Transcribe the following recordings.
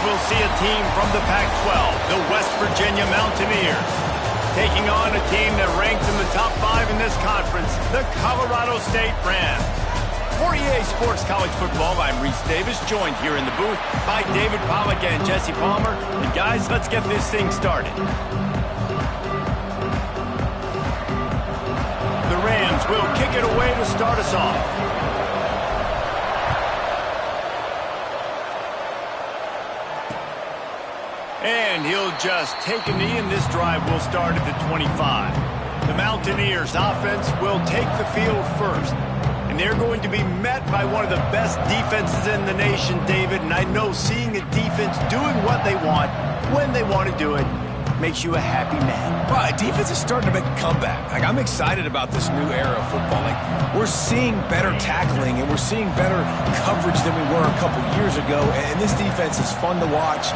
we'll see a team from the Pac-12, the West Virginia Mountaineers, taking on a team that ranks in the top 5 in this conference, the Colorado State Rams. For EA Sports College Football, I'm Reese Davis, joined here in the booth by David Pollack and Jesse Palmer. And guys, let's get this thing started. The Rams will kick it away to start us off. And he'll just take a knee, and this drive will start at the 25. The Mountaineers offense will take the field first. And they're going to be met by one of the best defenses in the nation, David. And I know seeing a defense doing what they want, when they want to do it, makes you a happy man. Well, defense is starting to make a comeback. I'm excited about this new era of football. We're seeing better tackling, and we're seeing better coverage than we were a couple years ago. And this defense is fun to watch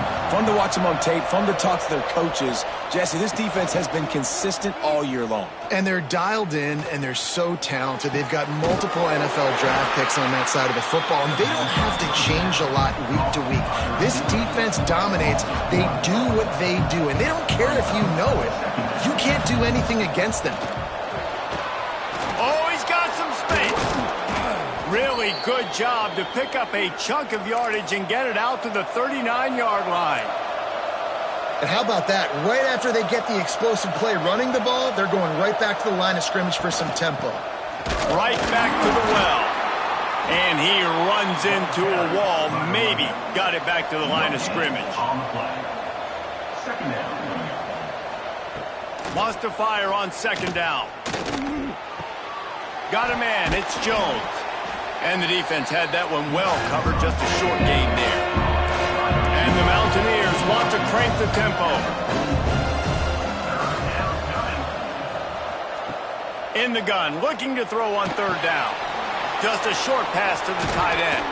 them on tape, fun to talk to their coaches. Jesse, this defense has been consistent all year long. And they're dialed in, and they're so talented. They've got multiple NFL draft picks on that side of the football, and they don't have to change a lot week to week. This defense dominates. They do what they do, and they don't care if you know it. You can't do anything against them. Oh, he's got some space. Really good job to pick up a chunk of yardage and get it out to the 39-yard line. And how about that? Right after they get the explosive play running the ball, they're going right back to the line of scrimmage for some tempo. Right back to the well. And he runs into a wall. Maybe got it back to the line of scrimmage. Wants to fire on second down. Got a man. It's Jones. And the defense had that one well covered. Just a short gain there. And the Mountaineers want to crank the tempo. In the gun, looking to throw on third down. Just a short pass to the tight end.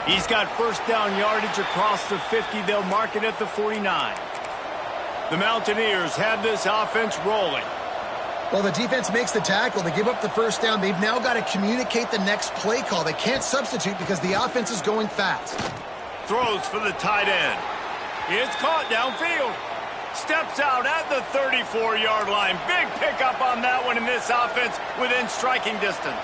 He's got first down yardage across the 50. They'll mark it at the 49. The Mountaineers have this offense rolling. Well, the defense makes the tackle. They give up the first down. They've now got to communicate the next play call. They can't substitute because the offense is going fast. Throws for the tight end. It's caught downfield. Steps out at the 34-yard line. Big pickup on that one in this offense within striking distance.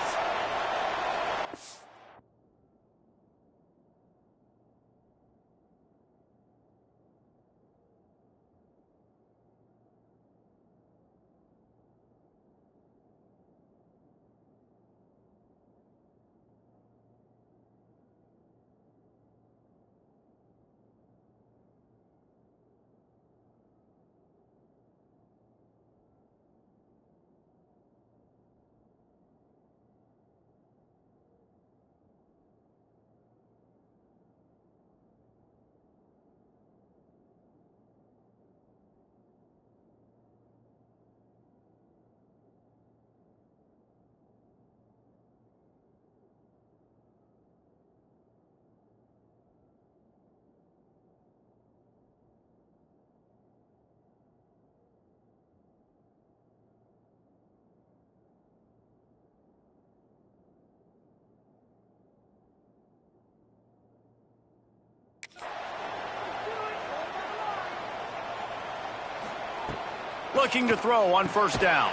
Looking to throw on first down.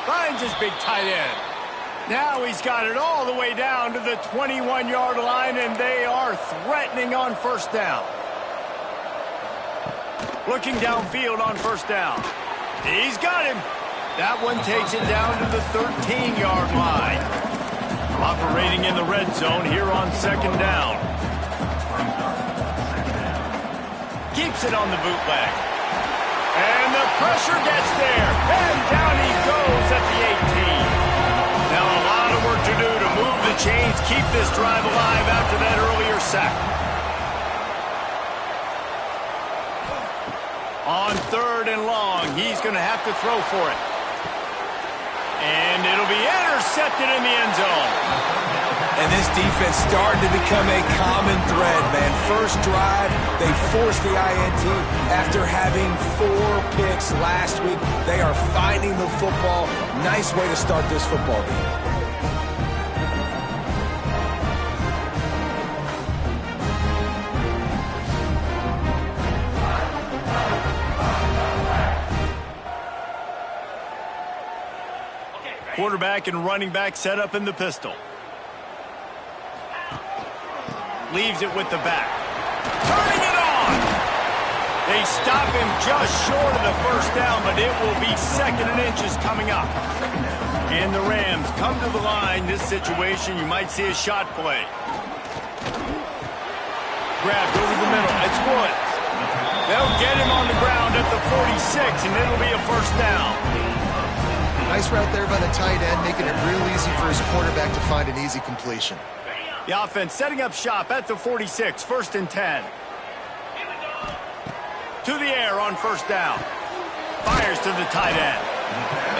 Finds his big tight end. Now he's got it all the way down to the 21-yard line, and they are threatening on first down. Looking downfield on first down. He's got him. That one takes it down to the 13-yard line. Operating in the red zone here on second down. Keeps it on the bootleg. And the pressure gets there. And down he goes at the 18. Now a lot of work to do to move the chains, keep this drive alive after that earlier sack. On third and long, he's going to have to throw for it. And it'll be intercepted in the end zone. And this defense starting to become a common thread, man. First drive, they forced the INT after having 4 picks last week. They are finding the football. Nice way to start this football game. quarterback and running back set up in the pistol. Leaves it with the back. Turning it on! They stop him just short of the first down, but it will be 2nd and inches coming up. And the Rams come to the line. This situation, you might see a shot play. Grabbed over the middle. It's Woods. They'll get him on the ground at the 46, and it'll be a first down. Nice route there by the tight end, making it real easy for his quarterback to find an easy completion. The offense setting up shop at the 46, 1st and 10. To the air on first down. Fires to the tight end.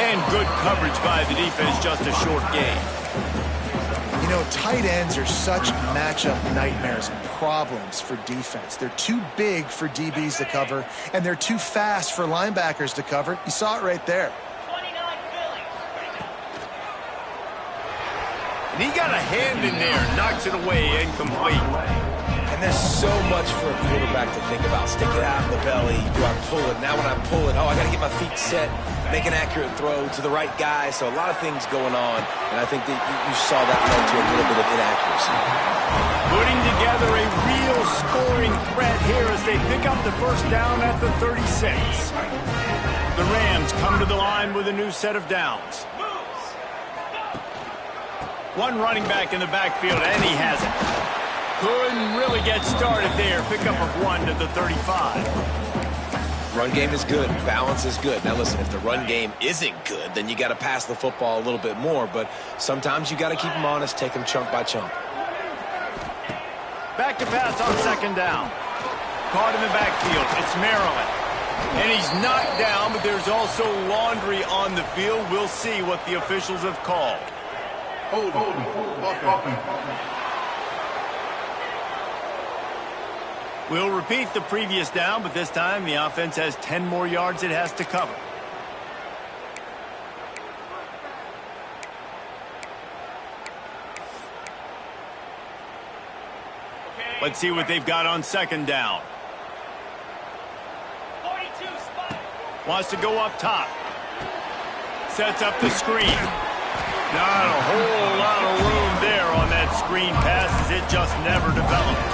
And good coverage by the defense, just a short gain. You know, tight ends are such matchup nightmares and problems for defense. They're too big for DBs to cover, and they're too fast for linebackers to cover. You saw it right there. And he got a hand in there, knocks it away, incomplete. And there's so much for a quarterback to think about. Stick it out in the belly. Do I pull it? Now when I pull it, I got to get my feet set, make an accurate throw to the right guy. So a lot of things going on, and I think that you saw that led to a little bit of inaccuracy. Putting together a real scoring threat here as they pick up the first down at the 36. The Rams come to the line with a new set of downs. One running back in the backfield, and he has it. Couldn't really get started there. Pickup of 1 to the 35. Run game is good. Balance is good. Now, listen, if the run game isn't good, then you got to pass the football a little bit more. But sometimes you got to keep them honest, take them chunk by chunk. Back to pass on 2nd down. Caught in the backfield. It's Maryland. And he's knocked down, but there's also laundry on the field. We'll see what the officials have called. We'll repeat the previous down, but this time the offense has 10 more yards it has to cover. Let's see what they've got on 2nd down. Wants to go up top. Sets up the screen. Not a whole lot of room there on that screen pass as it just never developed.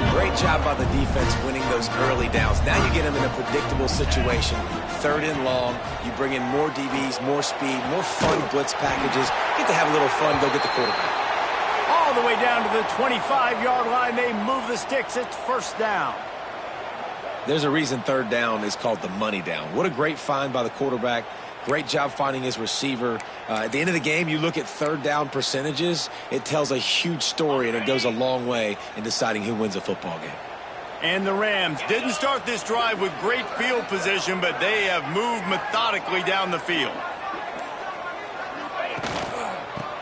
Great job by the defense winning those early downs. Now you get them in a predictable situation. 3rd and long. You bring in more DBs, more speed, more fun blitz packages. Get to have a little fun, go get the quarterback. All the way down to the 25-yard line. They move the sticks. It's first down. There's a reason 3rd down is called the money down. What a great find by the quarterback. Great job finding his receiver. At the end of the game, you look at 3rd down percentages. It tells a huge story, and it goes a long way in deciding who wins a football game. And the Rams didn't start this drive with great field position, but they have moved methodically down the field.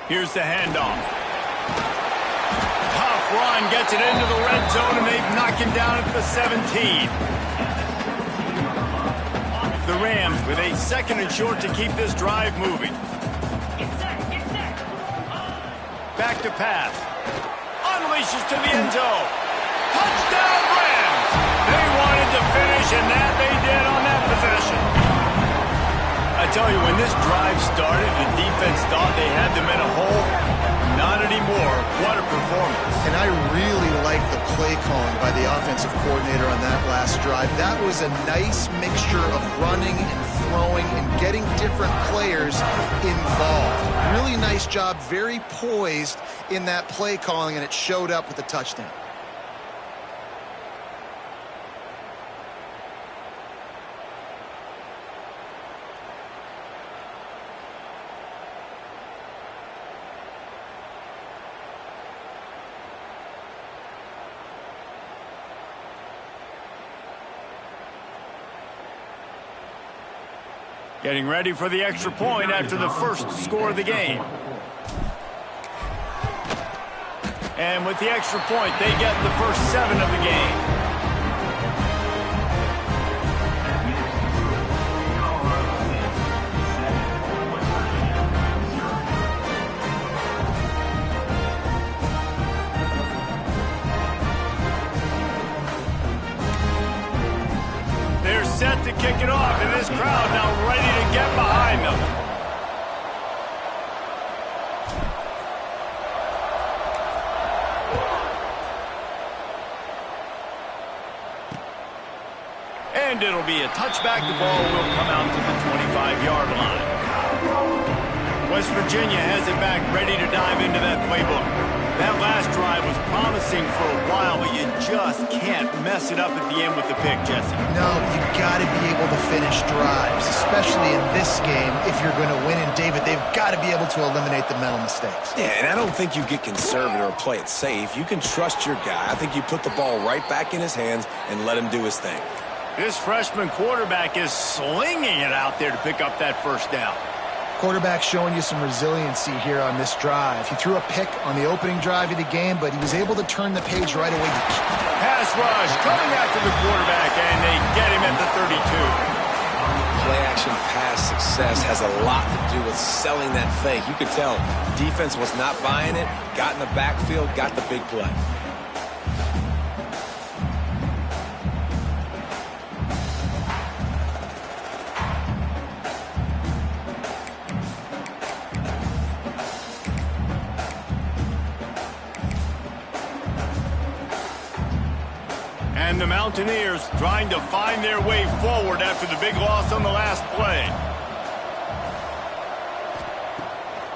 Here's the handoff. Tough run gets it into the red zone, and they've knocked him down at the 17. The Rams with a 2nd and short to keep this drive moving. Back to pass. Unleashes to the end zone. Touchdown Rams! They wanted to finish, and that they did on that possession. I tell you, when this drive started, the defense thought they had them in a hole. Not anymore. What a performance. And I really like the play calling by the offensive coordinator on that last drive. That was a nice mixture of running and throwing and getting different players involved. Really nice job, very poised in that play calling, and it showed up with a touchdown. Getting ready for the extra point after the first score of the game. And with the extra point, they get the first 7 of the game. Set to kick it off, and this crowd now ready to get behind them. And it'll be a touchback. The ball will come out to the 25-yard line. West Virginia has it back, ready to dive into that playbook. That last drive was promising for a while, but you just can't mess it up at the end with the pick, Jesse. No, you got to be able to finish drives, especially in this game. If you're going to win, and David, they've got to be able to eliminate the mental mistakes. Yeah, and I don't think you get conservative or play it safe. You can trust your guy. I think you put the ball right back in his hands and let him do his thing. This freshman quarterback is slinging it out there to pick up that first down. Quarterback showing you some resiliency here on this drive. He threw a pick on the opening drive of the game, but he was able to turn the page right away. Pass rush coming after the quarterback, and they get him at the 32. Play-action pass success has a lot to do with selling that fake. You could tell defense was not buying it, got in the backfield, got the big play. And the Mountaineers trying to find their way forward after the big loss on the last play.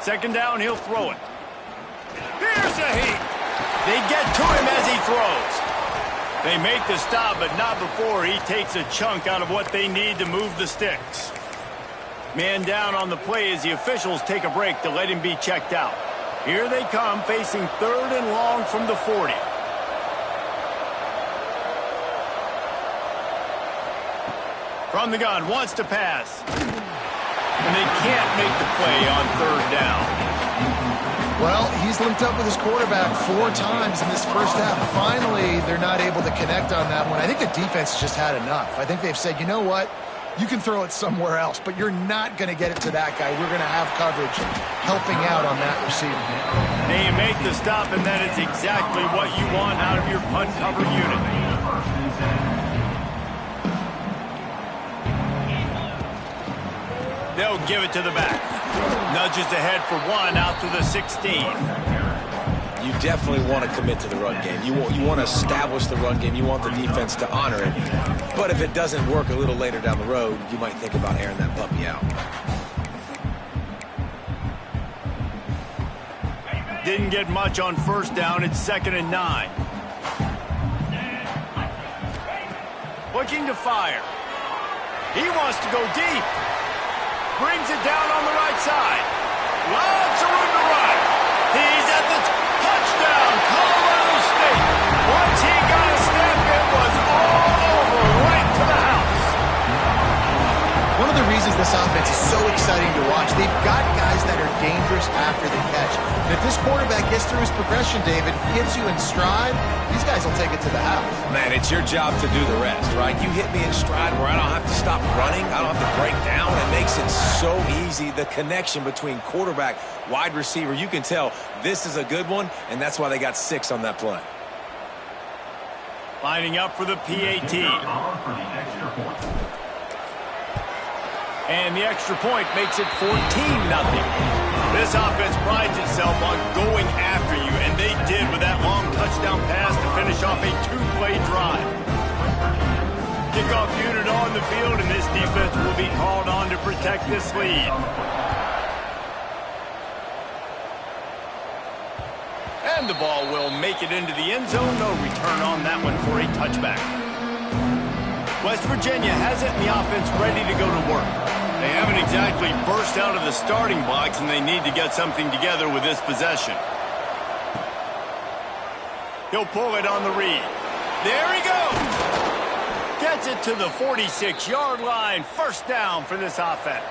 Second down, he'll throw it. Here's a heat. They get to him as he throws. They make the stop, but not before he takes a chunk out of what they need to move the sticks. Man down on the play as the officials take a break to let him be checked out. Here they come, facing third and long from the 40. From the gun, wants to pass. And they can't make the play on third down. Well, he's linked up with his quarterback 4 times in this first half. Finally, they're not able to connect on that one. I think the defense just had enough. I think they've said, you know what? You can throw it somewhere else, but you're not going to get it to that guy. We're going to have coverage helping out on that receiver. They make the stop, and that is exactly what you want out of your punt cover unit. They'll give it to the back. Nudges ahead for 1 out to the 16. You definitely want to commit to the run game. You want to establish the run game. You want the defense to honor it. But if it doesn't work a little later down the road, you might think about airing that puppy out. Didn't get much on first down. It's 2nd and 9. Looking to fire. He wants to go deep. Brings it down on the right side. Lots of room to run. He's at the touchdown, Colorado State. Once he got a step, it was all over, right to the house. One of the reasons this offense is so exciting to watch, they've got guys that are dangerous after the catch. And if this quarterback gets through his progression, David, hits you in stride, these guys will take it to the house. Man, it's your job to do the rest, right? You hit me in stride where I don't have to stop running. I don't have to break down. It makes it so easy. The connection between quarterback, wide receiver, you can tell this is a good one, and that's why they got 6 on that play. Lining up for the PAT. And the extra point makes it 14-0. This offense prides itself on going after you, and they did with that long touchdown pass to finish off a 2-play drive. Kickoff unit on the field, and this defense will be called on to protect this lead. And the ball will make it into the end zone. No return on that one for a touchback. West Virginia has it in the offense ready to go to work. They haven't exactly burst out of the starting blocks, and they need to get something together with this possession. He'll pull it on the read. There he goes. Gets it to the 46-yard line. First down for this offense.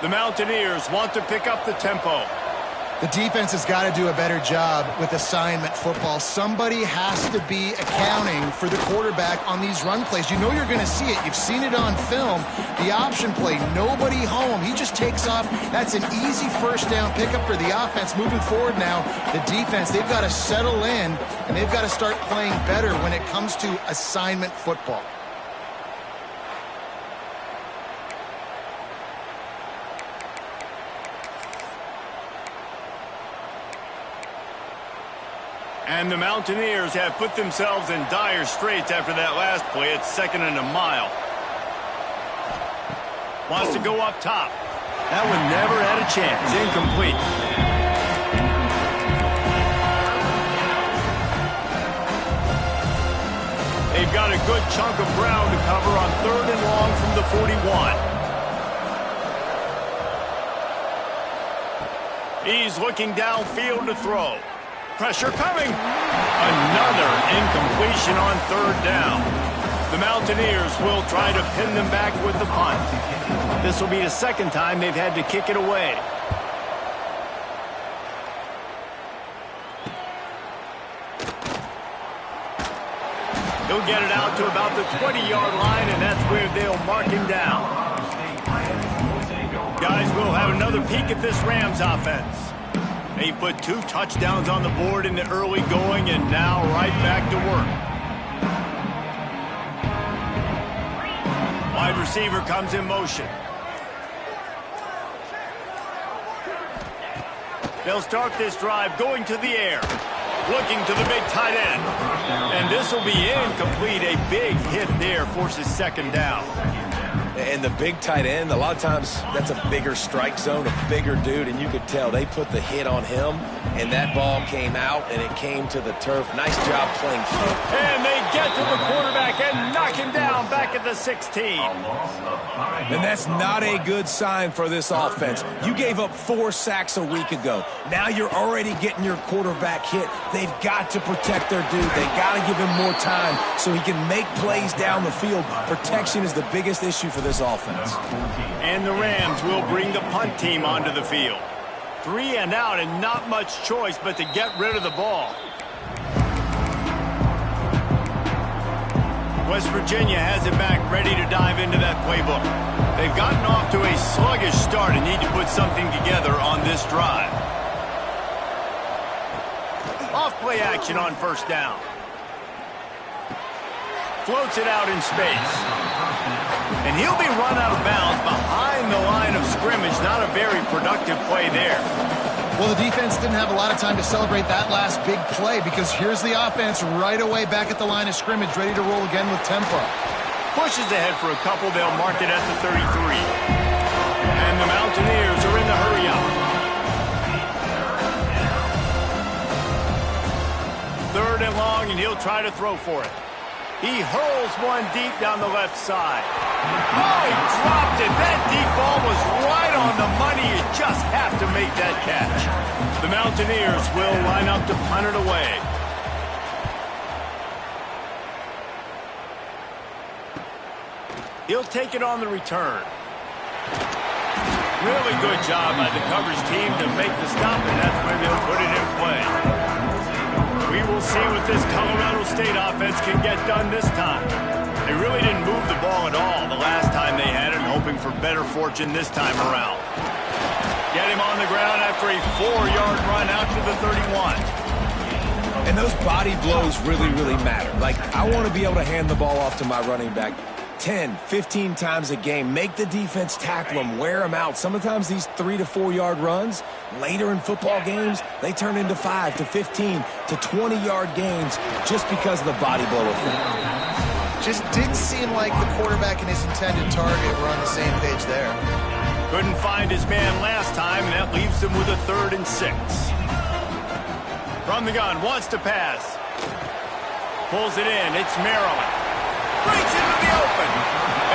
The Mountaineers want to pick up the tempo. The defense has got to do a better job with assignment football. Somebody has to be accounting for the quarterback on these run plays. You know you're going to see it. You've seen it on film. The option play, nobody home. He just takes off. That's an easy first down pickup for the offense. Moving forward now, the defense, they've got to settle in, and they've got to start playing better when it comes to assignment football. And the Mountaineers have put themselves in dire straits after that last play. It's 2nd and a mile. Wants to go up top. That one never had a chance. Incomplete. They've got a good chunk of ground to cover on 3rd and long from the 41. He's looking downfield to throw. Pressure coming. Another incompletion on 3rd down. The Mountaineers will try to pin them back with the punt. This will be the 2nd time they've had to kick it away. He'll get it out to about the 20-yard line, and that's where they'll mark him down. Guys, we'll have another peek at this Rams offense. They put 2 touchdowns on the board in the early going, and now right back to work. Wide receiver comes in motion. They'll start this drive going to the air. Looking to the big tight end. And this will be incomplete. A big hit there forces 2nd down. And the big tight end, a lot of times that's a bigger strike zone, a bigger dude, and you could tell they put the hit on him, and that ball came out, and it came to the turf. Nice job playing field. And they get to the quarterback and knock him down back at the 16. And that's not a good sign for this offense. You gave up 4 sacks a week ago. Now you're already getting your quarterback hit. They've got to protect their dude. They got to give him more time so he can make plays down the field. Protection is the biggest issue for this offense. And the Rams will bring the punt team onto the field. 3 and out, and not much choice but to get rid of the ball. West Virginia has it back, ready to dive into that playbook. They've gotten off to a sluggish start and need to put something together on this drive. Off play action on 1st down. Floats it out in space. And he'll be run out of bounds behind the line of scrimmage. Not a very productive play there. Well, the defense didn't have a lot of time to celebrate that last big play because here's the offense right away back at the line of scrimmage, ready to roll again with tempo. Pushes ahead for a couple. They'll mark it at the 33. And the Mountaineers are in the hurry up. 3rd and long, and he'll try to throw for it. He hurls one deep down the left side. Oh, he dropped it. That deep ball was right on the money. You just have to make that catch. The Mountaineers will line up to punt it away. He'll take it on the return. Really good job by the coverage team to make the stop, and that's where they'll put it in play. We will see what this Colorado State offense can get done this time. They really didn't move the ball at all the last time they had it, hoping for better fortune this time around. Get him on the ground after a 4-yard run out to the 31. And those body blows really, really matter. Like, I want to be able to hand the ball off to my running back 10, 15 times a game. Make the defense tackle them, wear them out. Sometimes these 3 to 4 yard runs, later in football games, they turn into 5 to 15 to 20-yard gains just because of the body blow effect. Just didn't seem like the quarterback and his intended target were on the same page there. Couldn't find his man last time, and that leaves him with a 3rd and 6. From the gun, wants to pass. Pulls it in, it's Maryland. Breaks into the open.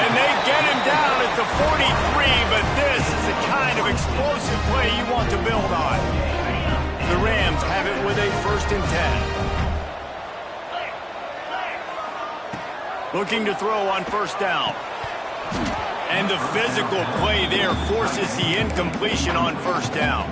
And they get him down at the 43, but this is the kind of explosive play you want to build on. The Rams have it with a 1st and 10. Looking to throw on 1st down. And the physical play there forces the incompletion on 1st down.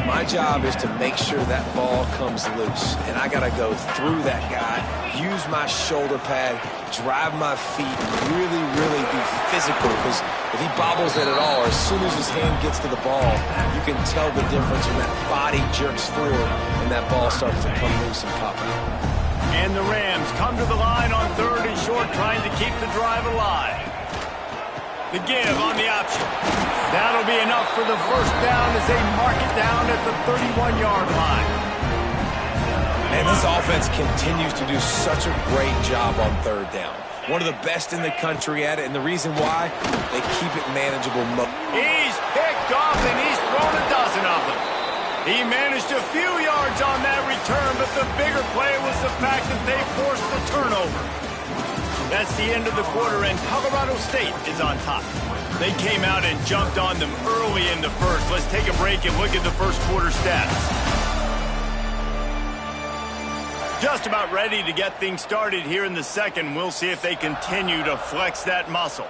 My job is to make sure that ball comes loose, and I got to go through that guy, use my shoulder pad, drive my feet, really, really be physical, because if he bobbles it at all, or as soon as his hand gets to the ball, you can tell the difference when that body jerks forward and that ball starts to come loose and pop out. And the Rams come to the line on 3rd and short, trying to keep the drive alive. The give on the option. That'll be enough for the 1st down as they mark it down at the 31-yard line. And this offense continues to do such a great job on third down. One of the best in the country at it, and the reason why, they keep it manageable. He's picked off, and he's thrown a dozen of them. He managed a few yards on that return, but the bigger play was the fact that they forced the turnover. That's the end of the quarter, and Colorado State is on top. They came out and jumped on them early in the first. Let's take a break and look at the first quarter stats. Just about ready to get things started here in the second. We'll see if they continue to flex that muscle.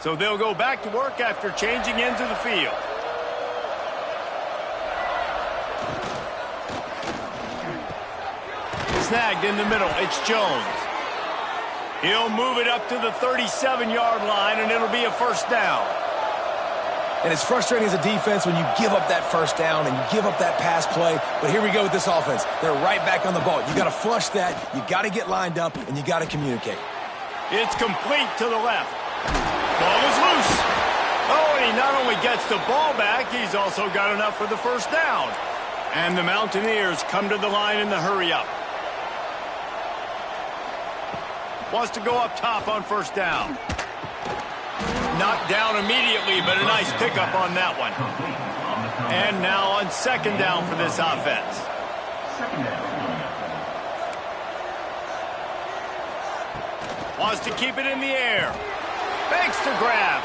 So they'll go back to work after changing into the field. Snagged in the middle. It's Jones. He'll move it up to the 37-yard line, and it'll be a first down. And it's frustrating as a defense when you give up that first down and you give up that pass play. But here we go with this offense. They're right back on the ball. You got to flush that. You got to get lined up, and you got to communicate. It's complete to the left. Ball is loose. Oh, and he not only gets the ball back, he's also got enough for the first down. And the Mountaineers come to the line in the hurry-up. Wants to go up top on first down. Knocked down immediately, but a nice pickup on that one. And now on second down for this offense. Wants to keep it in the air. Fakes to grab.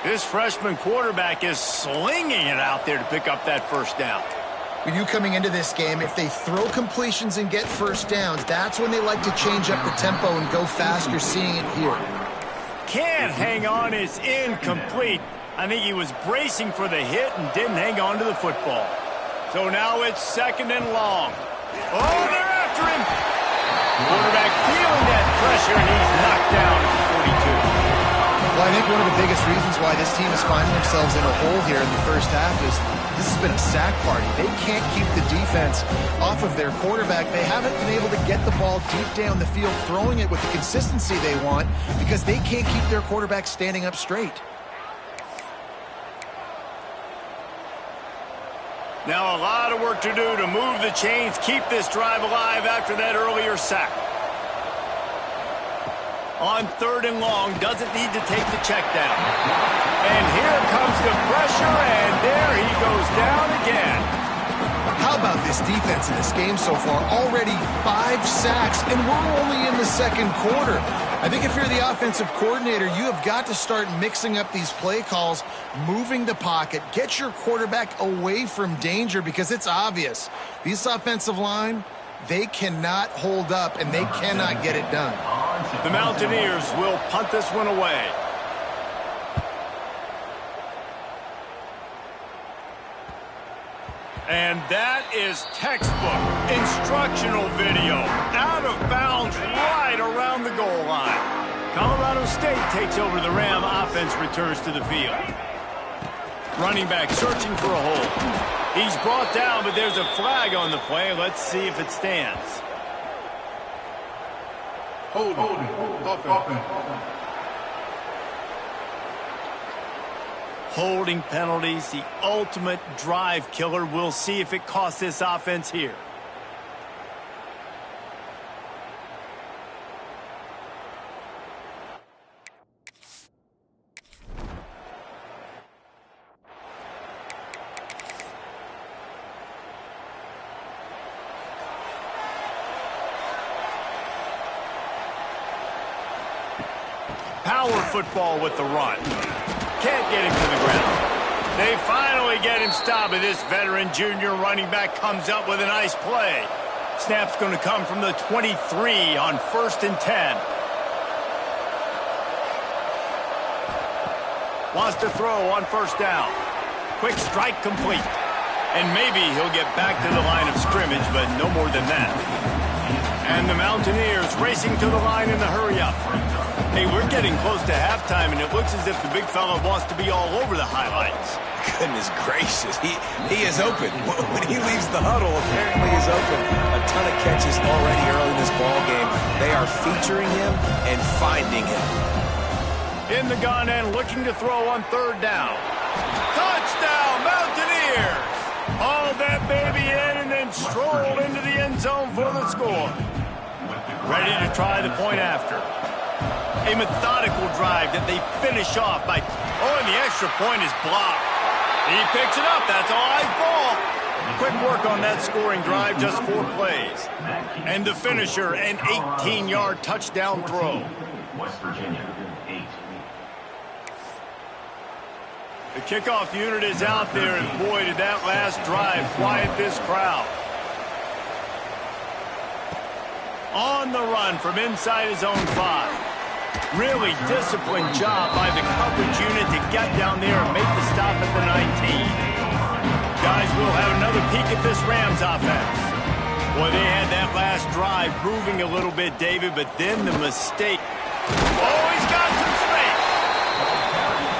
This freshman quarterback is slinging it out there to pick up that first down. With you coming into this game, if they throw completions and get first downs, that's when they like to change up the tempo and go fast. You're seeing it here. Can't hang on, it's incomplete. I think he was bracing for the hit and didn't hang on to the football. So now it's second and long. Oh, they're after him. Quarterback feeling that pressure, and he's knocked down at the 42. Well, I think one of the biggest reasons why this team is finding themselves in a hole here in the first half is this has been a sack party. They can't keep the defense off of their quarterback. They haven't been able to get the ball deep down the field, throwing it with the consistency they want because they can't keep their quarterback standing up straight. Now a lot of work to do to move the chains, keep this drive alive after that earlier sack. On third and long, doesn't need to take the check down. And here comes the pressure, and there he goes down again. How about this defense in this game so far? Already 5 sacks, and we're only in the second quarter. I think if you're the offensive coordinator, you have got to start mixing up these play calls, moving the pocket, get your quarterback away from danger because it's obvious. This offensive line, they cannot hold up, and they cannot get it done. The Mountaineers will punt this one away. And that is textbook instructional video. Out of bounds right around the goal line. Colorado State takes over the Ram. Offense returns to the field. Running back searching for a hole. He's brought down, but there's a flag on the play. Let's see if it stands. Holding penalties, the ultimate drive killer. We'll see if it costs this offense here. Power football with the run. Can't get him to the ground. They finally get him stopped, and this veteran junior running back comes up with a nice play. Snap's going to come from the 23 on 1st and 10. Wants to throw on first down. Quick strike complete. And maybe he'll get back to the line of scrimmage, but no more than that. And the Mountaineers racing to the line in the hurry-up. Hey, we're getting close to halftime, and it looks as if the big fella wants to be all over the highlights. Goodness gracious, he is open. When he leaves the huddle, apparently he's open. A ton of catches already early in this ball game. They are featuring him and finding him. In the gun and looking to throw on third down. Touchdown, Mountaineers! Hauled that baby in and then strolled into the end zone for the score. Ready to try the point after. A methodical drive that they finish off by... Oh, and the extra point is blocked. He picks it up. That's a live ball. Quick work on that scoring drive, just 4 plays. And the finisher, an 18-yard touchdown throw. West Virginia, 8. The kickoff unit is out there, and boy, did that last drive quiet this crowd. On the run from inside his own 5. Really disciplined job by the coverage unit to get down there and make the stop at the 19. Guys, we'll have another peek at this Rams offense. Boy, they had that last drive moving a little bit, David, but then the mistake. Oh, he's got some space.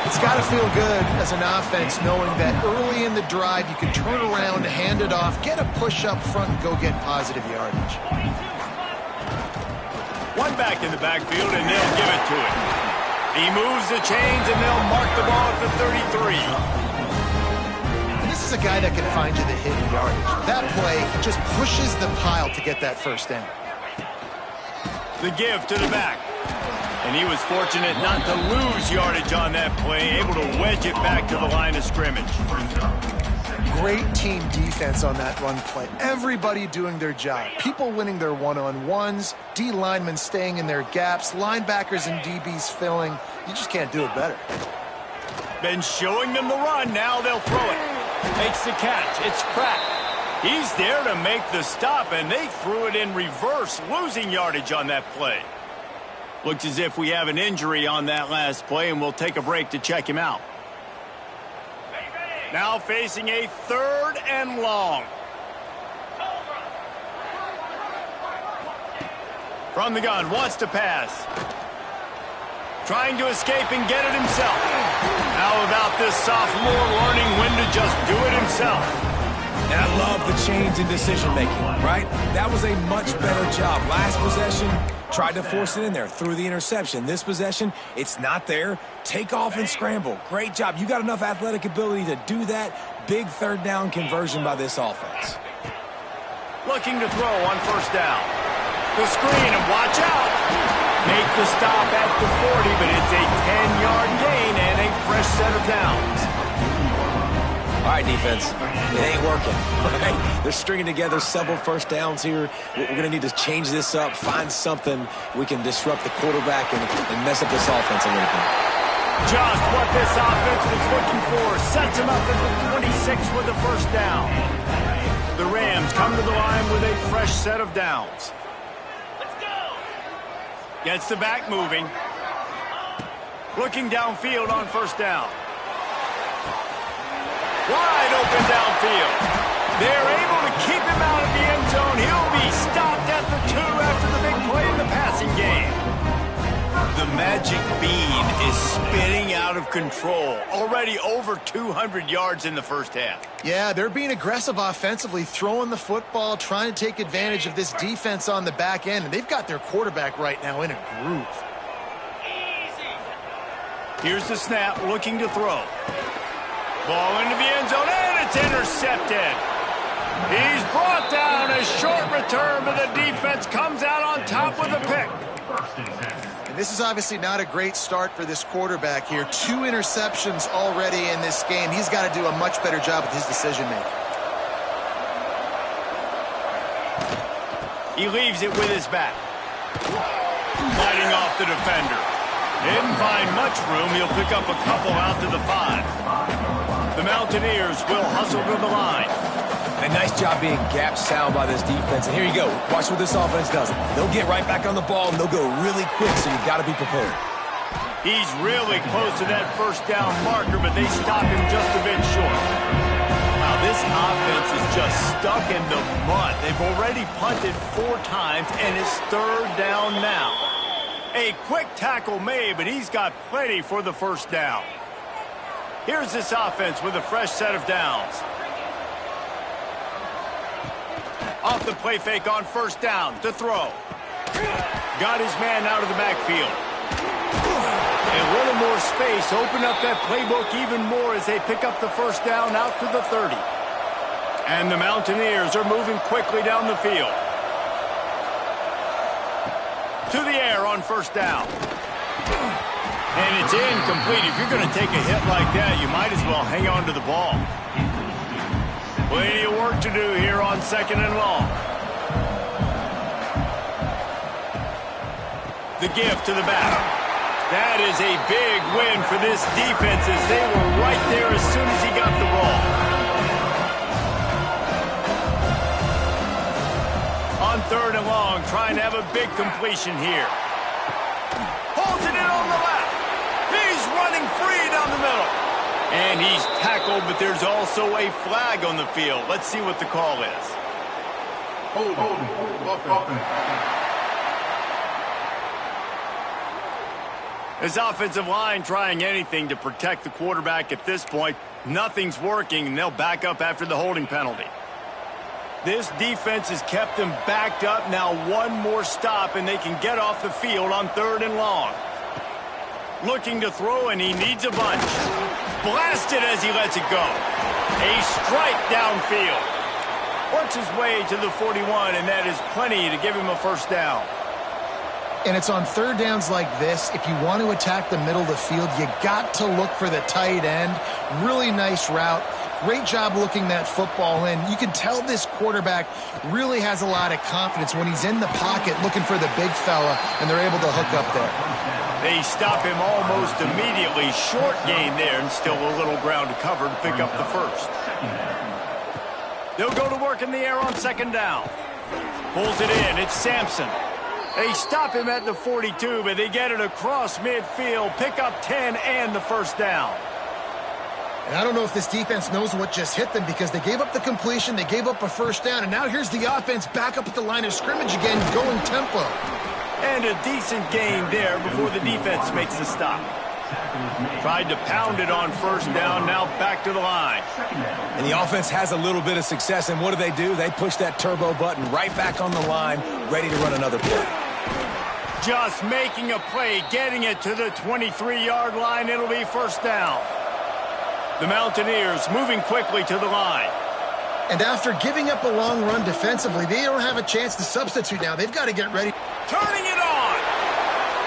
It's got to feel good as an offense knowing that early in the drive you can turn around, hand it off, get a push up front, and go get positive yardage. One back in the backfield, and they'll give it to him. He moves the chains, and they'll mark the ball at the 33. And this is a guy that can find you the hidden yardage. That play just pushes the pile to get that first down. The give to the back. And he was fortunate not to lose yardage on that play, able to wedge it back to the line of scrimmage. Great team defense on that run play. Everybody doing their job. People winning their one-on-ones, D linemen staying in their gaps, linebackers and DBs filling. You just can't do it better. Been showing them the run. Now they'll throw it. Makes the catch. It's Pratt. He's there to make the stop, and they threw it in reverse, losing yardage on that play. Looks as if we have an injury on that last play, and we'll take a break to check him out. Now facing a 3rd and long. From the gun, wants to pass. Trying to escape and get it himself. How about this sophomore learning when to just do it himself? And I love the change in decision-making, right? That was a much better job. Last possession, tried to force it in there, threw the interception. This possession, it's not there. Take off and scramble. Great job. You got enough athletic ability to do that. Big 3rd down conversion by this offense. Looking to throw on 1st down. The screen, and watch out. Make the stop at the 40, but it's a 10-yard gain and a fresh set of downs. All right, defense, it ain't working. Right? They're stringing together several 1st downs here. We're going to need to change this up, find something we can disrupt the quarterback and mess up this offense a little bit. Just what this offense was looking for. Sets him up at the 26 with the 1st down. The Rams come to the line with a fresh set of downs. Let's go. Gets the back moving. Looking downfield on 1st down. Wide open downfield. They're able to keep him out of the end zone. He'll be stopped at the 2 after the big play in the passing game. The magic bean is spinning out of control. Already over 200 yards in the 1st half. Yeah, they're being aggressive offensively, throwing the football, trying to take advantage of this defense on the back end, and they've got their quarterback right now in a groove. Here's the snap, looking to throw. Ball into the end zone, and it's intercepted. He's brought down. A short return, but the defense comes out on top with a pick. And this is obviously not a great start for this quarterback here. 2 interceptions already in this game. He's got to do a much better job with his decision-making. He leaves it with his back. Fighting off the defender. Didn't find much room. He'll pick up a couple out to the 5. The Mountaineers will hustle to the line. A nice job being gap sound by this defense. And here you go. Watch what this offense does. They'll get right back on the ball, and they'll go really quick, so you've got to be prepared. He's really close to that 1st down marker, but they stop him just a bit short. Now, this offense is just stuck in the mud. They've already punted 4 times, and it's 3rd down now. A quick tackle made, but he's got plenty for the 1st down. Here's this offense with a fresh set of downs. Off the play fake on 1st down to throw. Got his man out of the backfield. A little more space. Open up that playbook even more as they pick up the 1st down out to the 30. And the Mountaineers are moving quickly down the field. To the air on 1st down. And it's incomplete. If you're going to take a hit like that, you might as well hang on to the ball. Plenty of work to do here on 2nd and long. The give to the back. That is a big win for this defense as they were right there as soon as he got the ball. On 3rd and long, trying to have a big completion here. Holds it in down the middle. And he's tackled, but there's also a flag on the field. Let's see what the call is. His offensive line trying anything to protect the quarterback at this point. Nothing's working, and they'll back up after the holding penalty. This defense has kept them backed up. Now one more stop, and they can get off the field on 3rd and long. Looking to throw, and he needs a bunch. Blasted as he lets it go. A strike downfield. Works his way to the 41, and that is plenty to give him a first down. And it's on 3rd downs like this. If you want to attack the middle of the field, you got to look for the tight end. Really nice route. Great job looking that football in. You can tell this quarterback really has a lot of confidence when he's in the pocket looking for the big fella, and they're able to hook up there. They stop him almost immediately. Short gain there, and still a little ground to cover to pick up the first. They'll go to work in the air on 2nd down. Pulls it in. It's Sampson. They stop him at the 42, but they get it across midfield. Pick up 10 and the first down. And I don't know if this defense knows what just hit them because they gave up the completion, they gave up a first down, and now here's the offense back up at the line of scrimmage again, going tempo. And a decent gain there before the defense makes the stop. Tried to pound it on 1st down, now back to the line. And the offense has a little bit of success, and what do? They push that turbo button right back on the line, ready to run another play. Just making a play, getting it to the 23-yard line. It'll be 1st down. The Mountaineers moving quickly to the line. And after giving up a long run defensively, they don't have a chance to substitute now. They've got to get ready. Turning it on.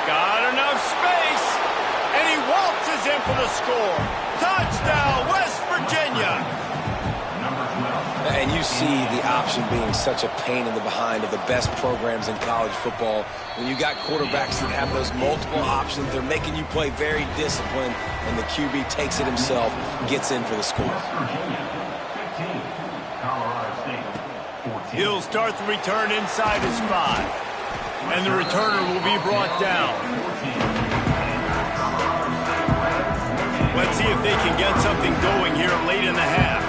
Got enough space. And he waltzes in for the score. Touchdown, West Virginia. And you see the option being such a pain in the behind of the best programs in college football. When you got quarterbacks that have those multiple options, they're making you play very disciplined, and the QB takes it himself, gets in for the score. He'll start the return inside his 5. And the returner will be brought down. Let's see if they can get something going here late in the half.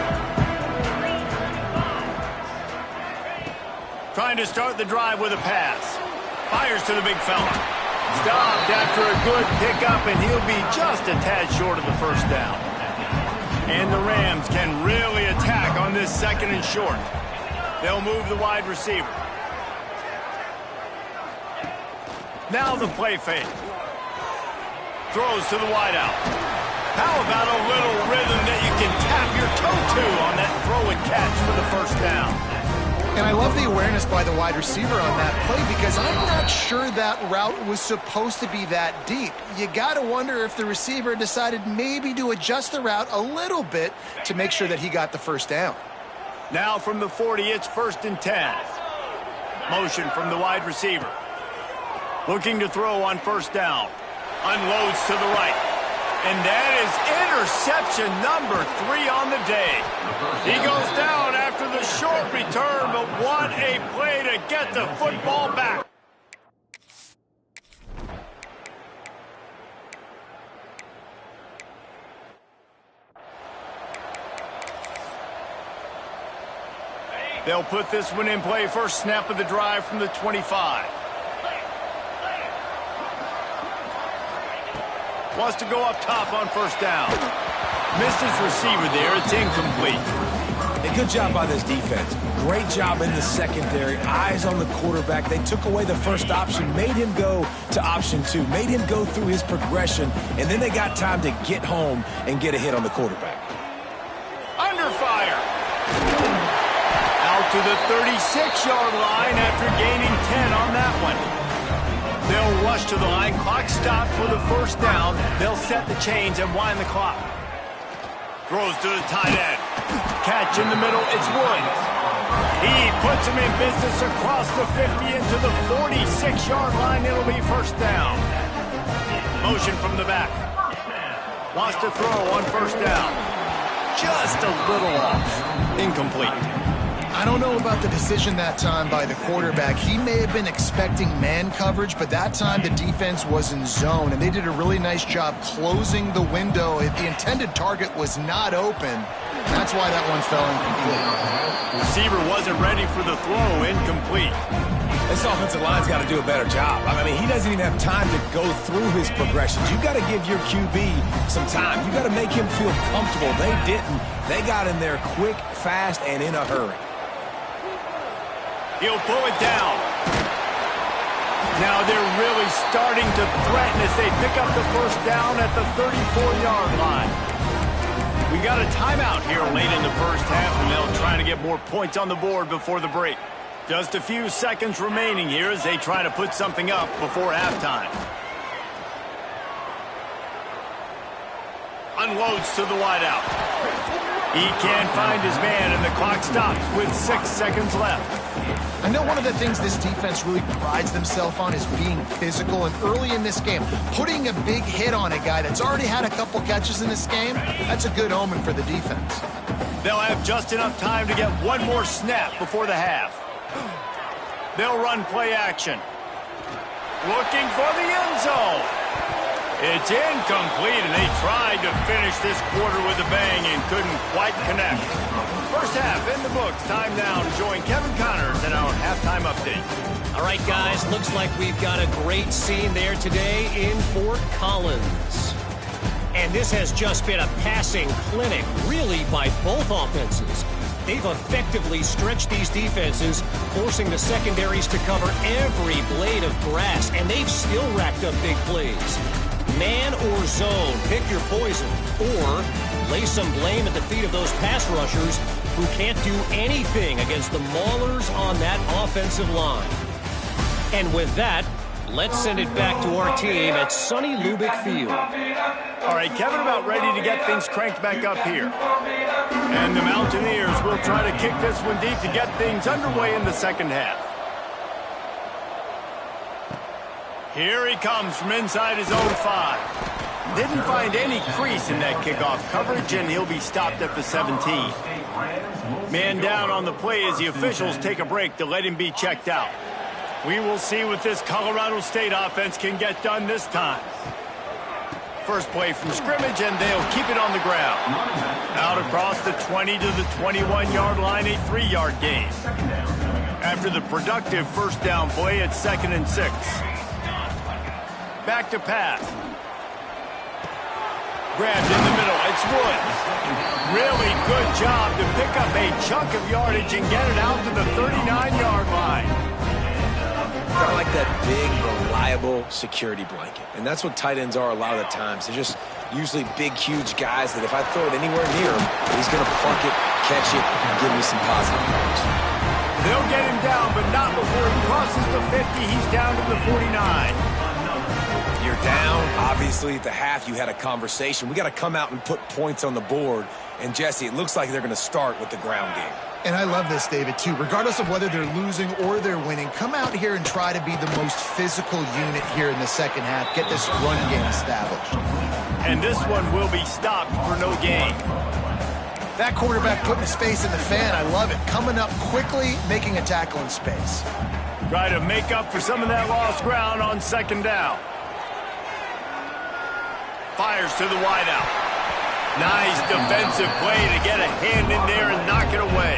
Trying to start the drive with a pass. Fires to the big fella. Stopped after a good pickup, and he'll be just a tad short of the first down. And the Rams can really attack on this 2nd and short. They'll move the wide receiver. Now the play fake. Throws to the wideout. How about a little rhythm that you can tap your toe to on that throw and catch for the first down? And I love the awareness by the wide receiver on that play because I'm not sure that route was supposed to be that deep. You got to wonder if the receiver decided maybe to adjust the route a little bit to make sure that he got the first down. Now from the 40, it's 1st and 10. Motion from the wide receiver. Looking to throw on 1st down. Unloads to the right. And that is interception number 3 on the day. He goes down after the short return, but what a play to get the football back. They'll put this one in play. First snap of the drive from the 25. Wants to go up top on 1st down. Missed his receiver there. It's incomplete. A good job by this defense. Great job in the secondary. Eyes on the quarterback. They took away the first option, made him go to option 2, made him go through his progression, and then they got time to get home and get a hit on the quarterback. Under fire. Out to the 36-yard line after gaining 10 on that one. They'll rush to the line. Clock stopped for the first down. They'll set the chains and wind the clock. Throws to the tight end. Catch in the middle. It's Woods. He puts him in business across the 50 into the 46-yard line. It'll be 1st down. Motion from the back. Wants to throw on 1st down. Just a little off. Incomplete. I don't know about the decision that time by the quarterback. He may have been expecting man coverage, but that time the defense was in zone, and they did a really nice job closing the window. The intended target was not open. That's why that one fell incomplete. Receiver wasn't ready for the throw, incomplete. This offensive line's got to do a better job. I mean, he doesn't even have time to go through his progressions. You've got to give your QB some time. You've got to make him feel comfortable. They didn't. They got in there quick, fast, and in a hurry. He'll pull it down. Now they're really starting to threaten as they pick up the first down at the 34-yard line. We got a timeout here late in the first half, and they'll try to get more points on the board before the break. Just a few seconds remaining here as they try to put something up before halftime. Unloads to the wideout. He can't find his man, and the clock stops with 6 seconds left. I know one of the things this defense really prides themselves on is being physical, and early in this game, putting a big hit on a guy that's already had a couple catches in this game, that's a good omen for the defense. They'll have just enough time to get one more snap before the half. They'll run play action. Looking for the end zone. It's incomplete, and they tried to finish this quarter with a bang and couldn't quite connect. First half in the books. Time now to join Kevin Connors in our halftime update. All right, guys, looks like we've got a great scene there today in Fort Collins. And this has just been a passing clinic, really, by both offenses. They've effectively stretched these defenses, forcing the secondaries to cover every blade of grass, and they've still racked up big plays. Man or zone, pick your poison, or lay some blame at the feet of those pass rushers who can't do anything against the maulers on that offensive line. And with that, let's send it back to our team at Sonny Lubick Field. All right, Kevin about ready to get things cranked back up here. And the Mountaineers will try to kick this one deep to get things underway in the second half. Here he comes from inside his own 5. Didn't find any crease in that kickoff coverage, and he'll be stopped at the 17. Man down on the play as the officials take a break to let him be checked out. We will see what this Colorado State offense can get done this time. First play from scrimmage, and they'll keep it on the ground. Out across the 20 to the 21-yard line, a 3-yard gain. After the productive first down play, it's 2nd and 6. Back to pass. Grabbed in the middle. It's Woods. Really good job to pick up a chunk of yardage and get it out to the 39-yard line. Kind of like that big, reliable security blanket. And that's what tight ends are a lot of the times. They're just usually big, huge guys that if I throw it anywhere near him, he's going to pluck it, catch it, and give me some positive yards. They'll get him down, but not before he crosses the 50. He's down to the 49. You're down. Obviously, at the half, you had a conversation. We got to come out and put points on the board. And, Jesse, it looks like they're going to start with the ground game. And I love this, David, too. Regardless of whether they're losing or they're winning, come out here and try to be the most physical unit here in the second half. Get this run game established. And this one will be stopped for no gain. That quarterback putting his face in the fan, I love it. Coming up quickly, making a tackle in space. Try to make up for some of that lost ground on 2nd down. Fires to the wideout. Nice defensive play to get a hand in there and knock it away.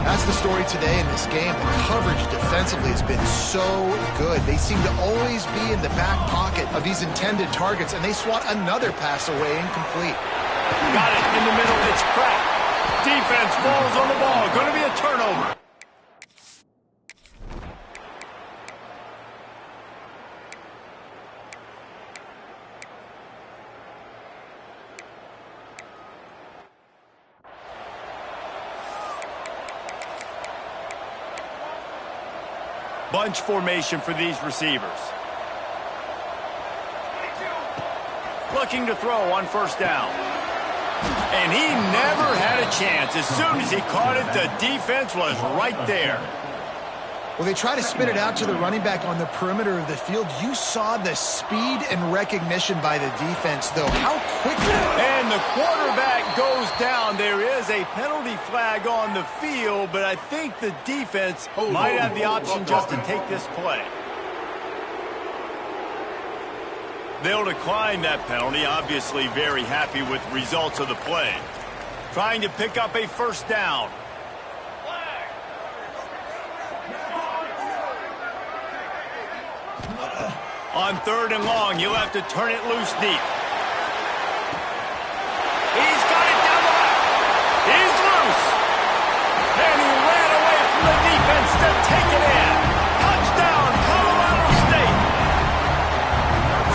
That's the story today in this game. The coverage defensively has been so good. They seem to always be in the back pocket of these intended targets, and they swat another pass away incomplete. Got it in the middle. It's Pratt. Defense falls on the ball. Going to be a turnover. Bunch formation for these receivers. Looking to throw on 1st down. And he never had a chance. As soon as he caught it, the defense was right there. Well, they try to spit it out to the running back on the perimeter of the field. You saw the speed and recognition by the defense, though. How quickly. And the quarterback goes down. There is a penalty flag on the field, but I think the defense might have the option just to take this play. They'll decline that penalty, obviously very happy with the results of the play. Trying to pick up a first down. On 3rd and long, you'll have to turn it loose deep. He's got it down the left. He's loose. And he ran away from the defense to take it in. Touchdown, Colorado State.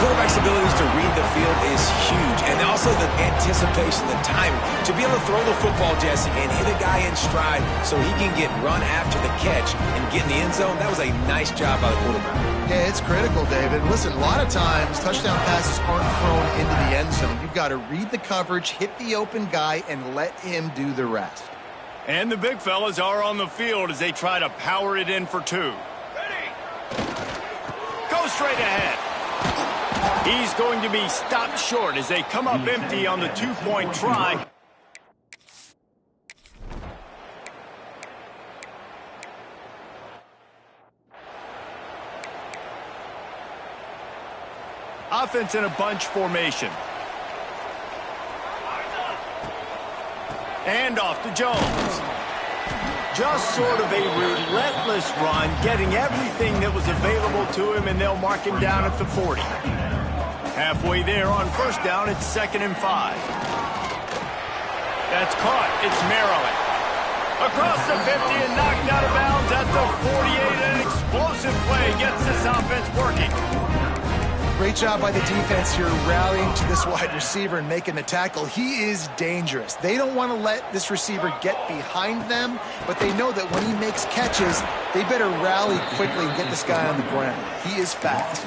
Quarterback's abilities to read the field is huge, and also the anticipation, the timing. To be able to throw the football, Jesse, and hit a guy in stride so he can get run after the catch and get in the end zone, that was a nice job by the quarterback. Yeah, it's critical, David. Listen, a lot of times touchdown passes aren't thrown into the end zone. You've got to read the coverage, hit the open guy, and let him do the rest. And the big fellas are on the field as they try to power it in for 2. Ready. Go straight ahead. He's going to be stopped short as they come up empty on the 2-point try. Offense in a bunch formation. And off to Jones. Just sort of a relentless run, getting everything that was available to him, and they'll mark him down at the 40. Halfway there on first down, it's 2nd and 5. That's caught. It's Maryland. Across the 50 and knocked out of bounds at the 48. An explosive play gets this offense working. Great job by the defense here rallying to this wide receiver and making the tackle. He is dangerous. They don't want to let this receiver get behind them, but they know that when he makes catches, they better rally quickly and get this guy on the ground. He is fast.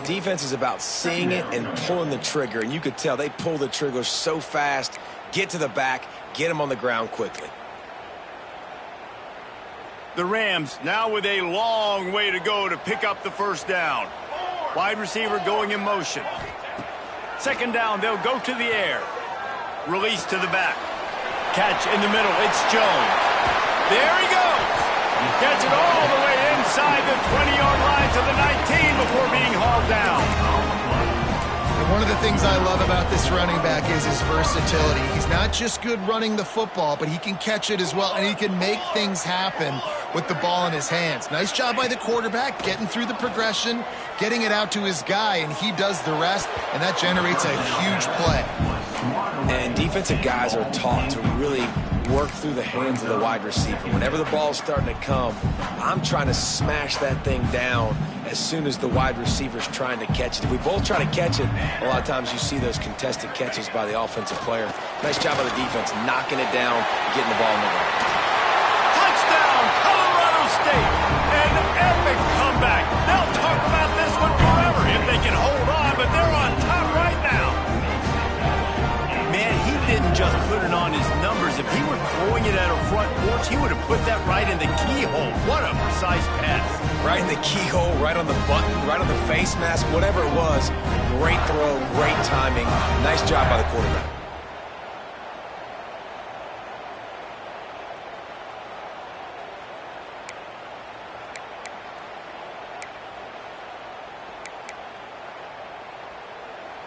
Defense is about seeing it and pulling the trigger, and you could tell they pull the trigger so fast, get to the back, get him on the ground quickly. The Rams now with a long way to go to pick up the first down. Wide receiver going in motion. 2nd down, they'll go to the air. Release to the back. Catch in the middle, it's Jones. There he goes. Gets it all the way inside the 20-yard line to the 19 before being hauled down. And one of the things I love about this running back is his versatility. He's not just good running the football, but he can catch it as well, and he can make things happen with the ball in his hands. Nice job by the quarterback, getting through the progression, getting it out to his guy, and he does the rest, and that generates a huge play. And defensive guys are taught to really work through the hands of the wide receiver. Whenever the ball's starting to come, I'm trying to smash that thing down as soon as the wide receiver's trying to catch it. If we both try to catch it, a lot of times you see those contested catches by the offensive player. Nice job by the defense, knocking it down, getting the ball in the ground. Touchdown, Colorado State. An epic comeback. They'll talk about this one forever if they can hold on, but they're on top right now. Man, he didn't just put it on his numbers. If he were throwing it at a front porch, he would have put that right in the keyhole. What a precise pass. Right in the keyhole, right on the button, right on the face mask, whatever it was. Great throw, great timing. Nice job by the quarterback.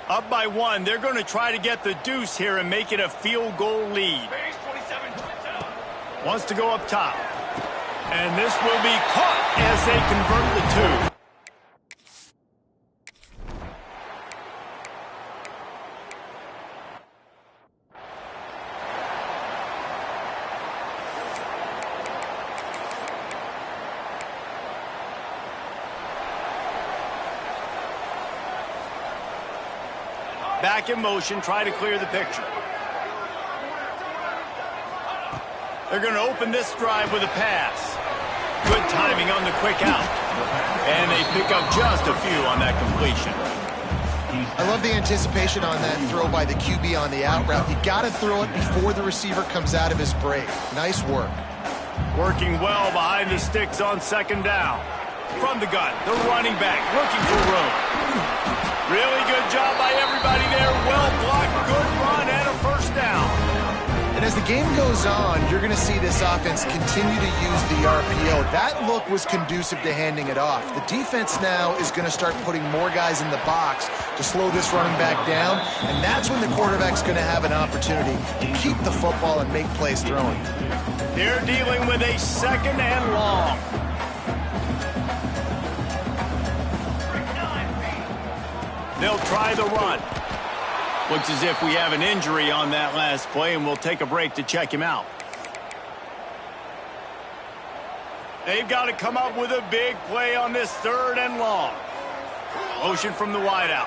Up by 1. They're going to try to get the deuce here and make it a field goal lead. Wants to go up top. And this will be caught as they convert the 2. Back in motion, try to clear the picture. They're going to open this drive with a pass. Good timing on the quick out. And they pick up just a few on that completion. I love the anticipation on that throw by the QB on the out route. You got to throw it before the receiver comes out of his break. Nice work. Working well behind the sticks on second down. From the gun, the running back looking for room. Really good job by everybody there. Well blocked, good run, and a first down. And as the game goes on, you're going to see this offense continue to use the RPO. That look was conducive to handing it off. The defense now is going to start putting more guys in the box to slow this running back down, and that's when the quarterback's going to have an opportunity to keep the football and make plays throwing. They're dealing with a second and long. They'll try the run. Looks as if we have an injury on that last play, and we'll take a break to check him out. They've got to come up with a big play on this third and long. Motion from the wideout.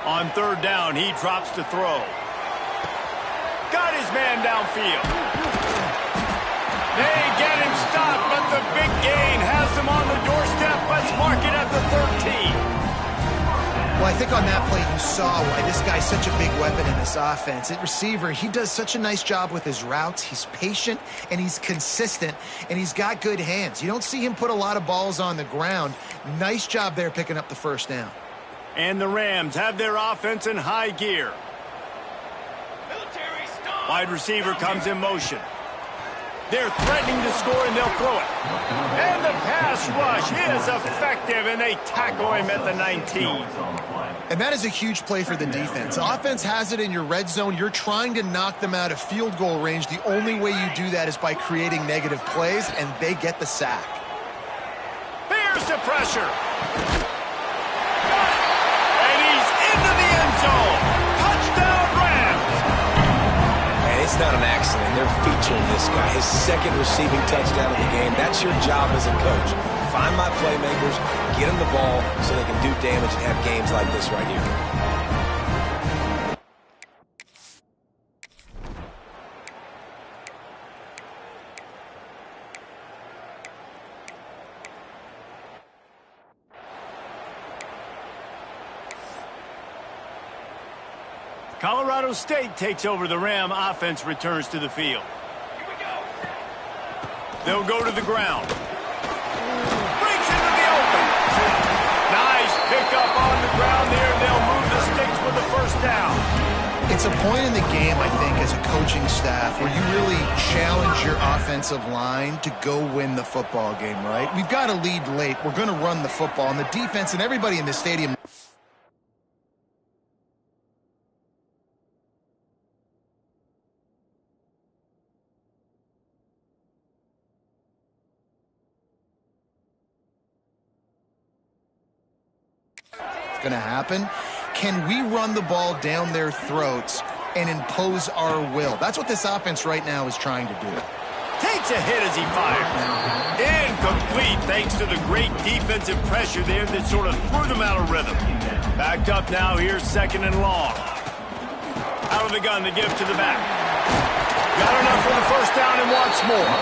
On third down, he drops to throw. Got his man downfield. They get him stopped, but the big gain has him on the doorstep. Let's mark it at the 13. Well, I think on that play you saw why this guy's such a big weapon in this offense. At receiver, he does such a nice job with his routes. He's patient, and he's consistent, and he's got good hands. You don't see him put a lot of balls on the ground. Nice job there picking up the first down. And the Rams have their offense in high gear. Wide receiver comes in motion. They're threatening to score, and they'll throw it. And the pass rush is effective, and they tackle him at the 19. And that is a huge play for the defense. Offense has it in your red zone. You're trying to knock them out of field goal range. The only way you do that is by creating negative plays, and they get the sack. Here's the pressure. And he's into the end zone. Touchdown, Rams. And it's not an accident. They're featuring this guy. His second receiving touchdown of the game. That's your job as a coach. Find my playmakers, get them the ball so they can do damage and have games like this right here. Colorado State takes over. The Ram offense returns to the field. Here we go. They'll go to the ground. Breaks into the open. Nice pickup on the ground there. They'll move the sticks with the first down. It's a point in the game, I think, as a coaching staff where you really challenge your offensive line to go win the football game, right? We've got to lead late. We're going to run the football, and the defense and everybody in the stadium going to happen. Can we run the ball down their throats and impose our will? That's what this offense right now is trying to do. Takes a hit as he fired. Incomplete thanks to the great defensive pressure there that sort of threw them out of rhythm. Backed up now, here's second and long. Out of the gun to give to the back. Got enough for the first down and wants more.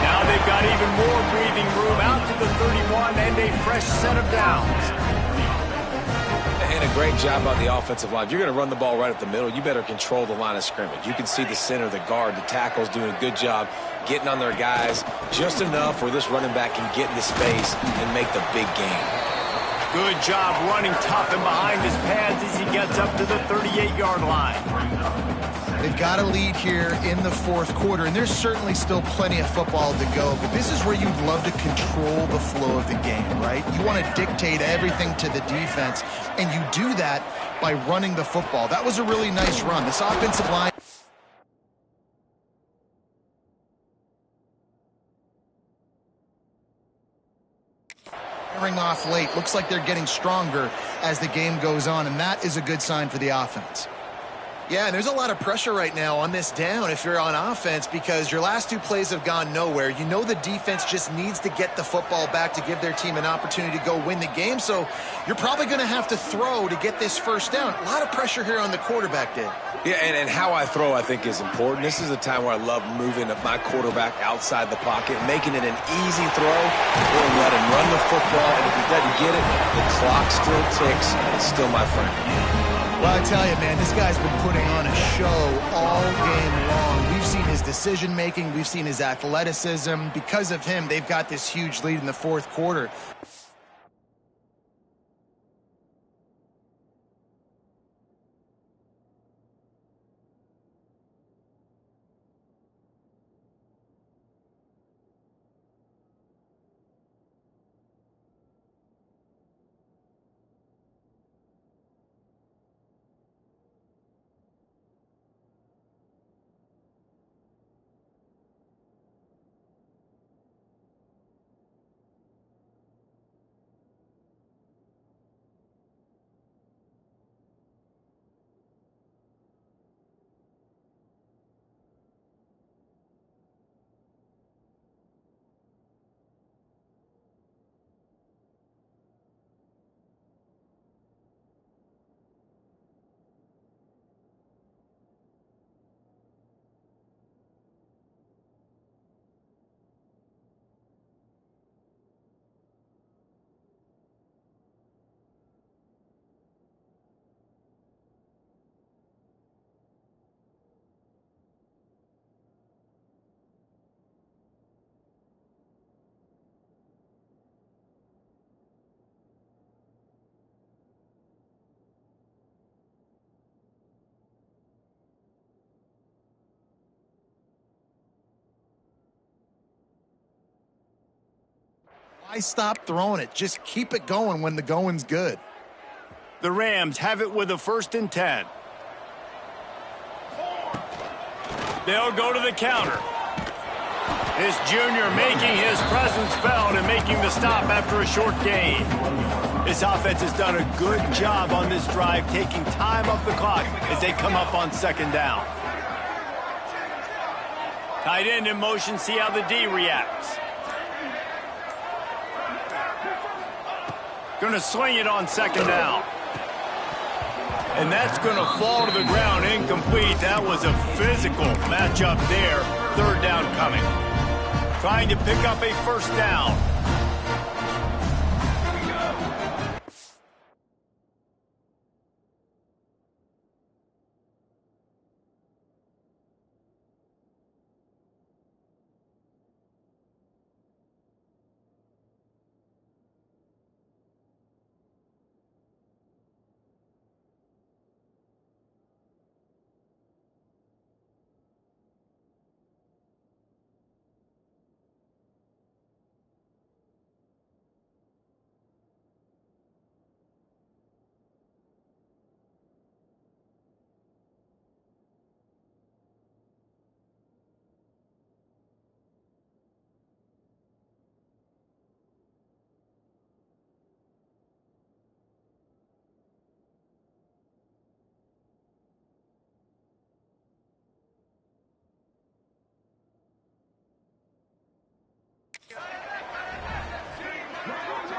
Now they've got even more breathing room out to the 31 and a fresh set of downs. And a great job on the offensive line. If you're going to run the ball right up the middle, you better control the line of scrimmage. You can see the center, the guard, the tackles doing a good job getting on their guys just enough where this running back can get into space and make the big game. Good job running tough and behind his pads as he gets up to the 38-yard line. They've got a lead here in the fourth quarter, and there's certainly still plenty of football to go, but this is where you'd love to control the flow of the game, right? You want to dictate everything to the defense, and you do that by running the football. That was a really nice run. This offensive line firing off late. Looks like they're getting stronger as the game goes on, and that is a good sign for the offense. Yeah, and there's a lot of pressure right now on this down if you're on offense because your last two plays have gone nowhere. You know the defense just needs to get the football back to give their team an opportunity to go win the game, so you're probably going to have to throw to get this first down. A lot of pressure here on the quarterback, Dave. Yeah, and how I throw, I think, is important. This is a time where I love moving my quarterback outside the pocket, making it an easy throw, or let him run the football, and if he doesn't get it, the clock still ticks, and it's still my friend. Well, I tell you, man, this guy's been putting on a show all game long. We've seen his decision-making. We've seen his athleticism. Because of him, they've got this huge lead in the fourth quarter. Why stop throwing it? Just keep it going when the going's good. The Rams have it with a 1st and 10. They'll go to the counter. This junior making his presence felt and making the stop after a short gain. This offense has done a good job on this drive, taking time off the clock as they come up on 2nd down. Tight end in motion, see how the D reacts. Going to sling it on 2nd down. And that's going to fall to the ground, incomplete. That was a physical matchup there. 3rd down coming. Trying to pick up a 1st down.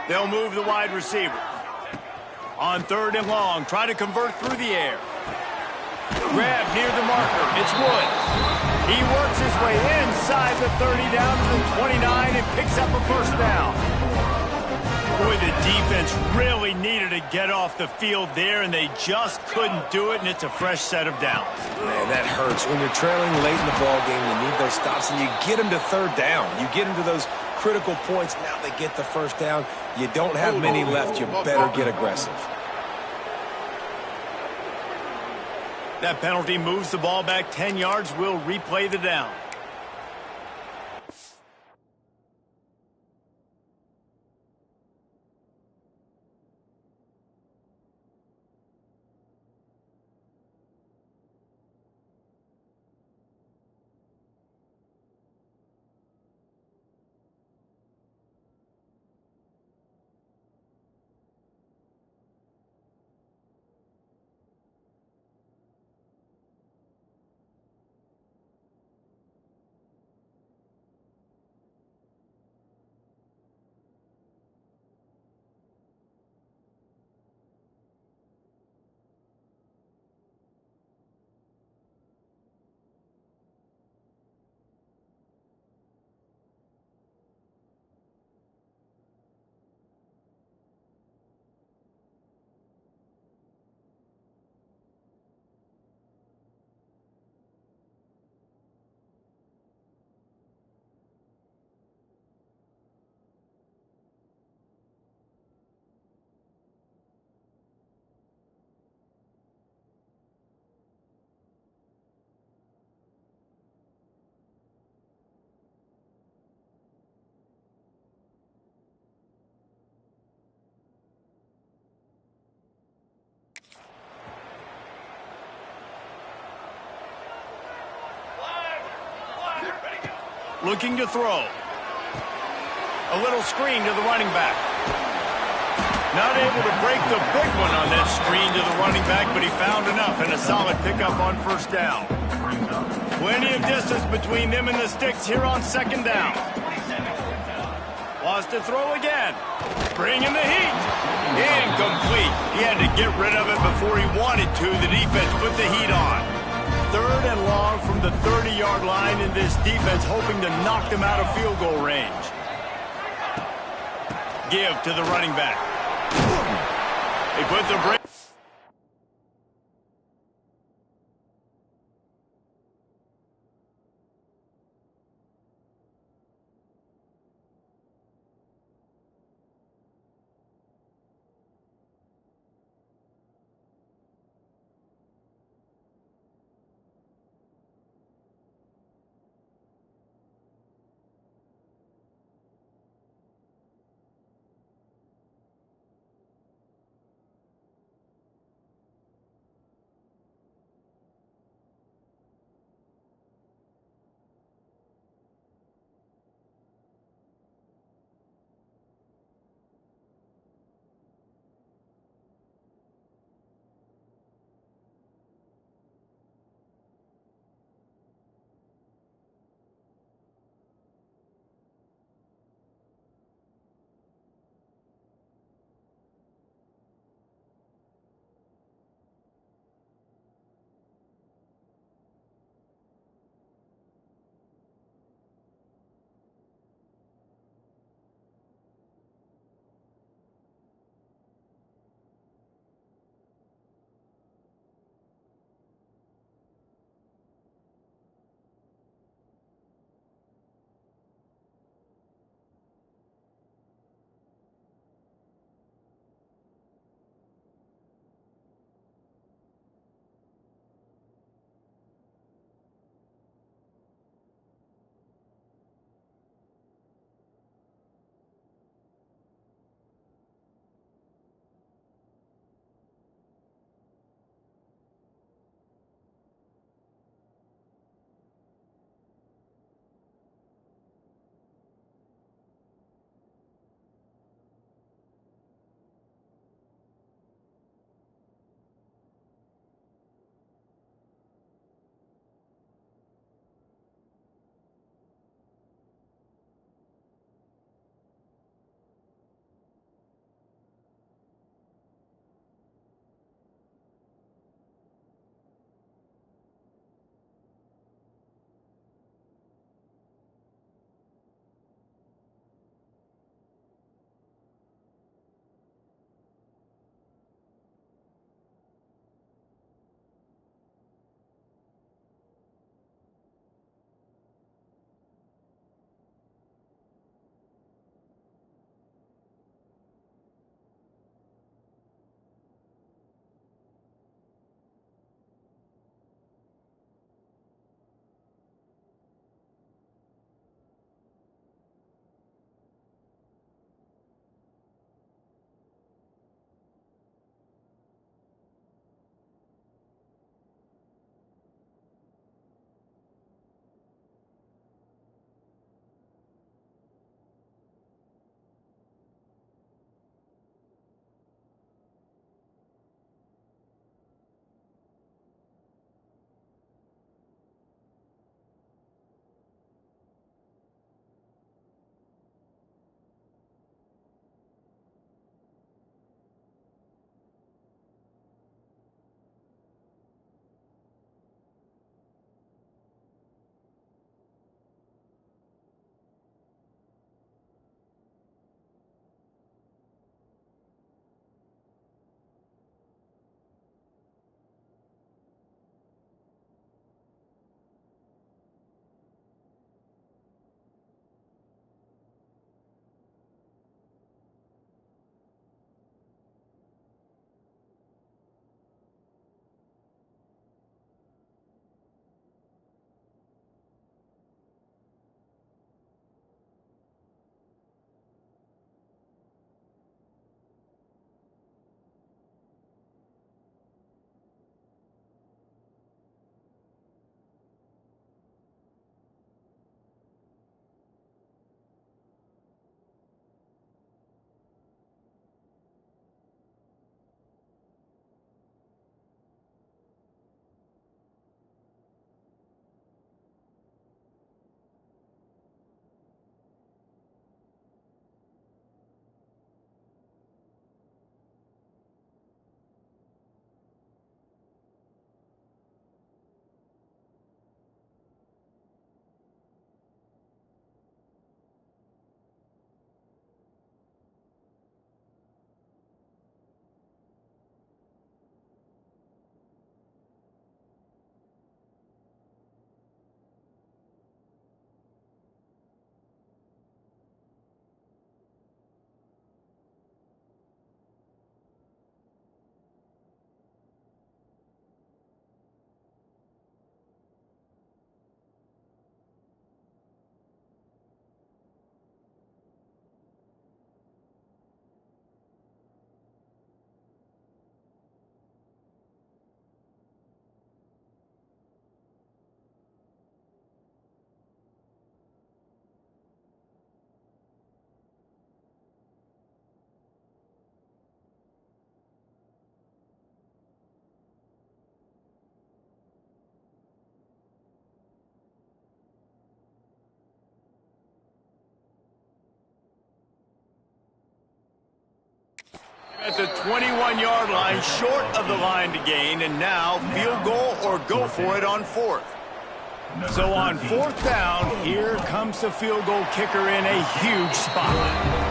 They'll move the wide receiver. On 3rd and long, try to convert through the air. Grab near the marker. It's Woods. He works his way inside the 30 down to the 29 and picks up a 1st down. Boy, the defense really needed to get off the field there, and they just couldn't do it, and it's a fresh set of downs. Man, that hurts. When you're trailing late in the ball game, you need those stops, and you get them to 3rd down. You get them to those critical points. Now they get the 1st down. You don't have many left. You better get aggressive. That penalty moves the ball back 10 yards. We'll replay the down. looking to throw. A little screen to the running back. Not able to break the big one on that screen to the running back, but he found enough and a solid pickup on first down. Plenty of distance between them and the sticks here on second down. Wants to throw again. Bringing the heat. Incomplete. He had to get rid of it before he wanted to. The defense put the heat on. Third and long from the 30-yard line, in this defense hoping to knock them out of field goal range. Give to the running back. They put the break. At the 21-yard line, short of the line to gain, and now field goal or go for it on fourth. So on fourth down, here comes the field goal kicker in a huge spot.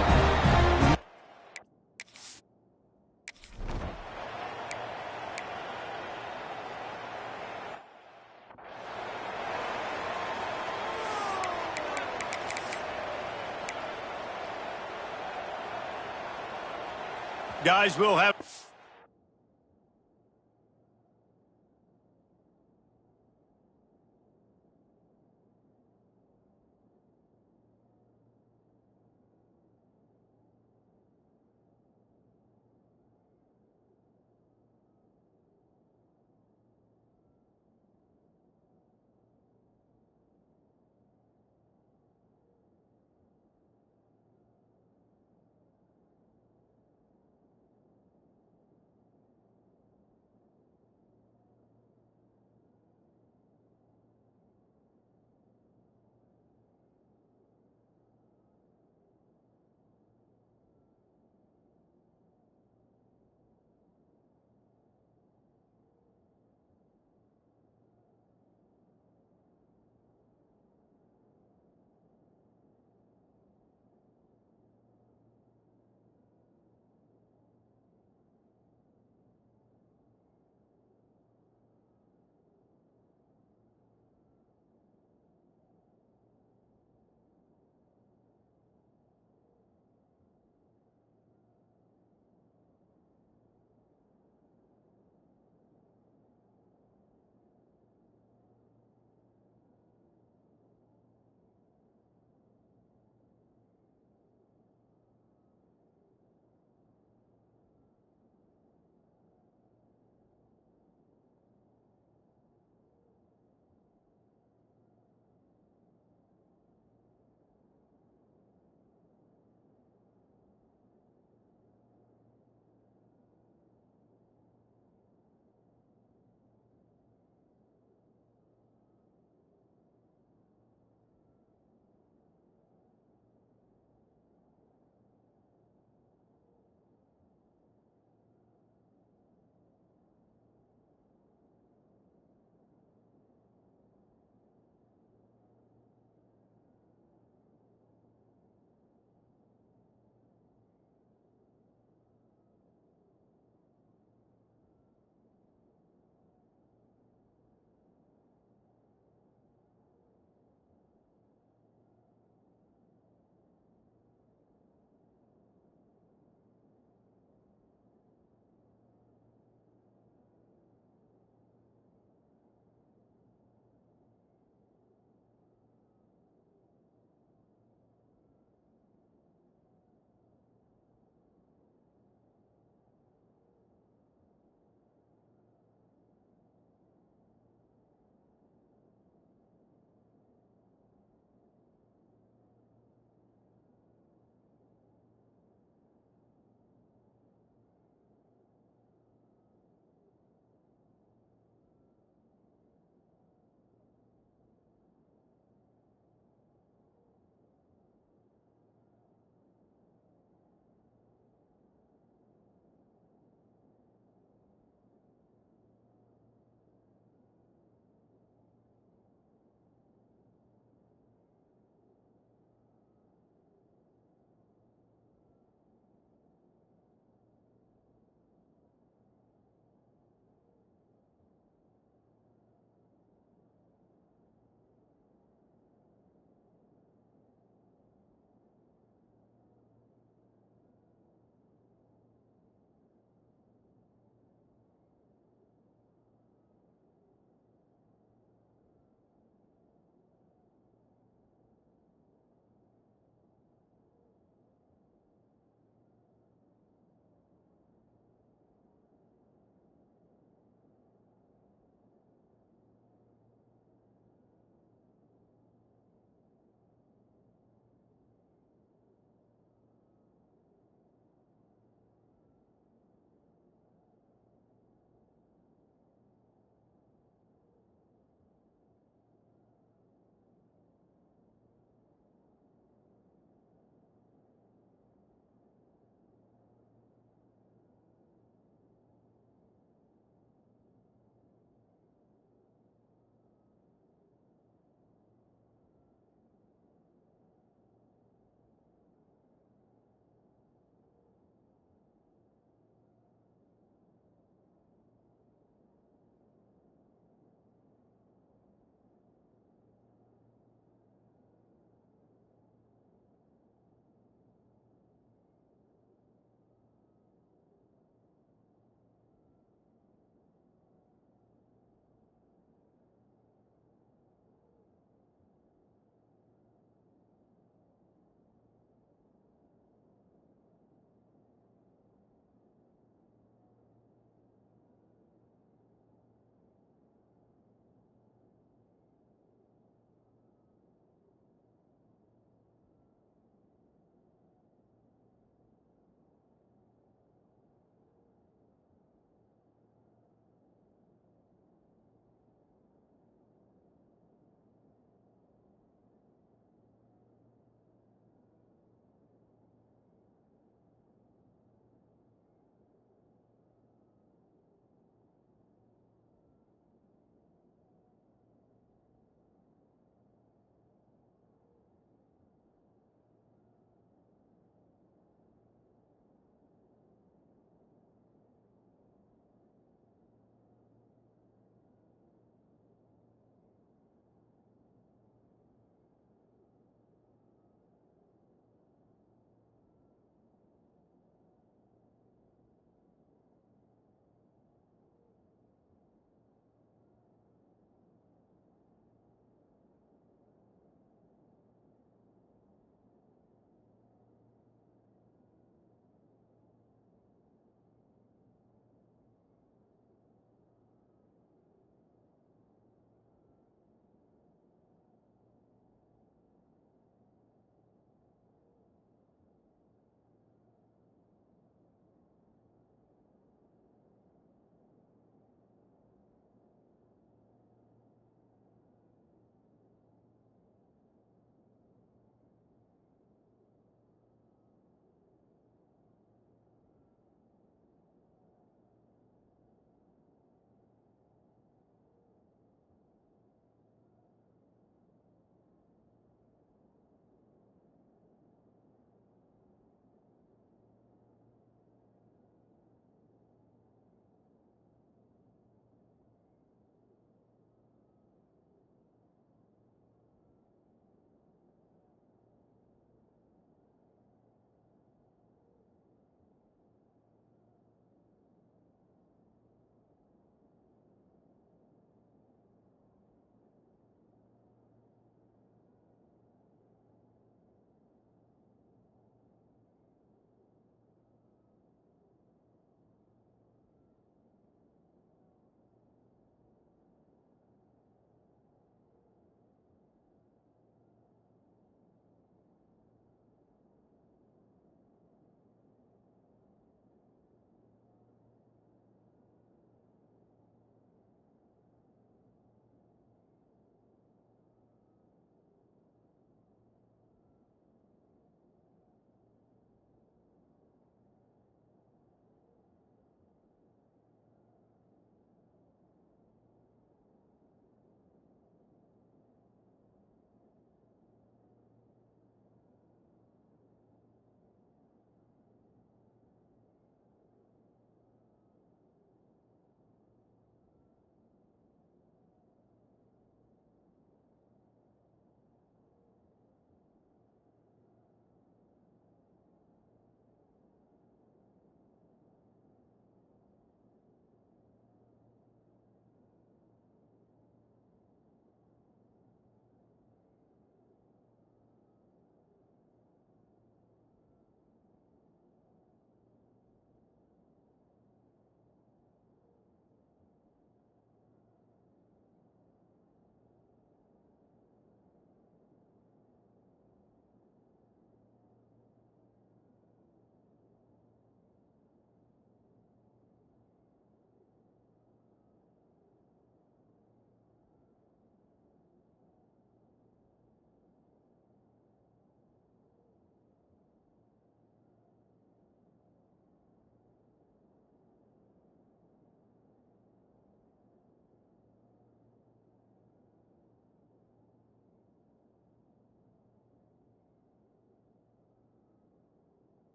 Guys, we'll have...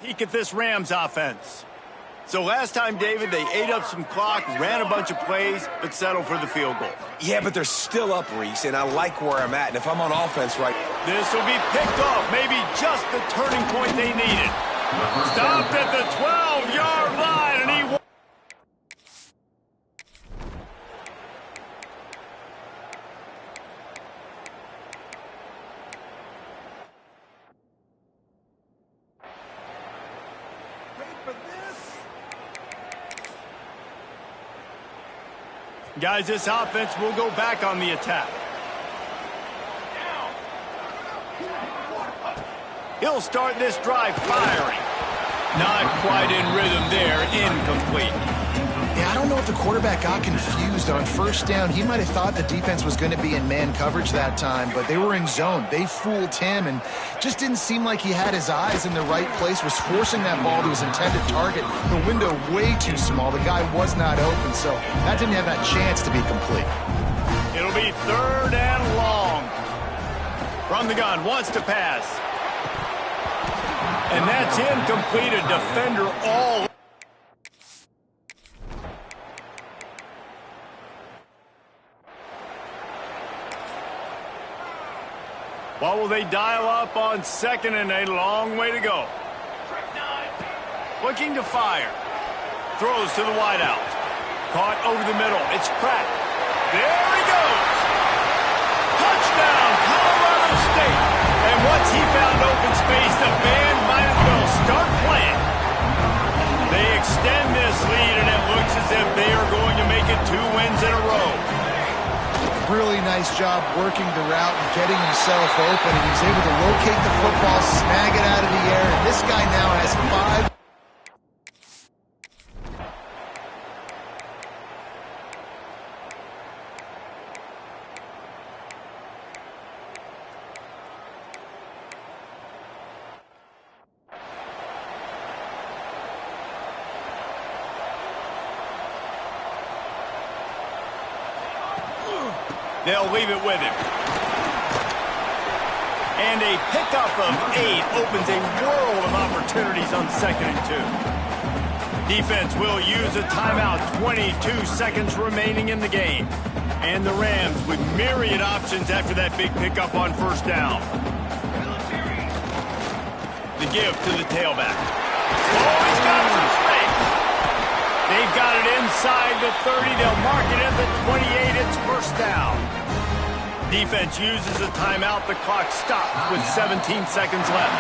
Peek at this Rams offense. So last time, David, they ate up some clock, ran a bunch of plays, but settled for the field goal. Yeah, but they're still up, Reese, and I like where I'm at. And if I'm on offense right... This will be picked off, maybe just the turning point they needed. Stopped at the 12-yard line, and he... Guys, this offense will go back on the attack. He'll start this drive firing. Not quite in rhythm there, incomplete. Yeah, I don't know if the quarterback got confused on first down. He might have thought the defense was going to be in man coverage that time, but they were in zone. They fooled him and just didn't seem like he had his eyes in the right place, was forcing that ball to his intended target. The window way too small. The guy was not open, so that didn't have that chance to be complete. It'll be 3rd and long. From the gun, wants to pass. And that's incomplete. A defender all. What will they dial up on 2nd and a long way to go? Looking to fire. Throws to the wideout. Caught over the middle. It's Pratt. There he goes. Touchdown, Colorado State. And once he found open space, the band might as well start playing. They extend this lead, and it looks as if they are going to make it 2 wins in a row. Really nice job working the route and getting himself open, and he's able to locate the football, snag it out of the air, and this guy now has 5. They'll leave it with him. And a pickup of 8 opens a world of opportunities on 2nd and 2. Defense will use a timeout. 22 seconds remaining in the game. And the Rams with myriad options after that big pickup on 1st down. The give to the tailback. Oh, he's got some space. They've got it inside the 30. They'll mark it at the 28. It's 1st down. Defense uses a timeout. The clock stops with 17 seconds left.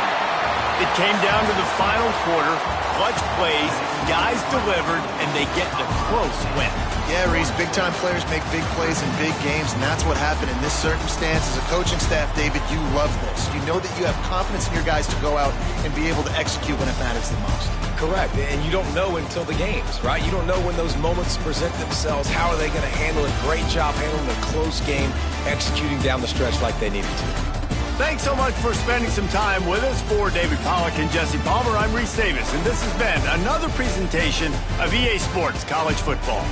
It came down to the final quarter. Clutch plays, guys delivered, and they get the close win. Yeah, Reese, big-time players make big plays in big games, and that's what happened in this circumstance. As a coaching staff, David, you love this. You know that you have confidence in your guys to go out and be able to execute when it matters the most. Correct, and you don't know until the games, right? You don't know when those moments present themselves. How are they going to handle it? Great job handling a close game, executing down the stretch like they needed to. Thanks so much for spending some time with us. For David Pollack and Jesse Palmer, I'm Reese Davis, and this has been another presentation of EA Sports College Football.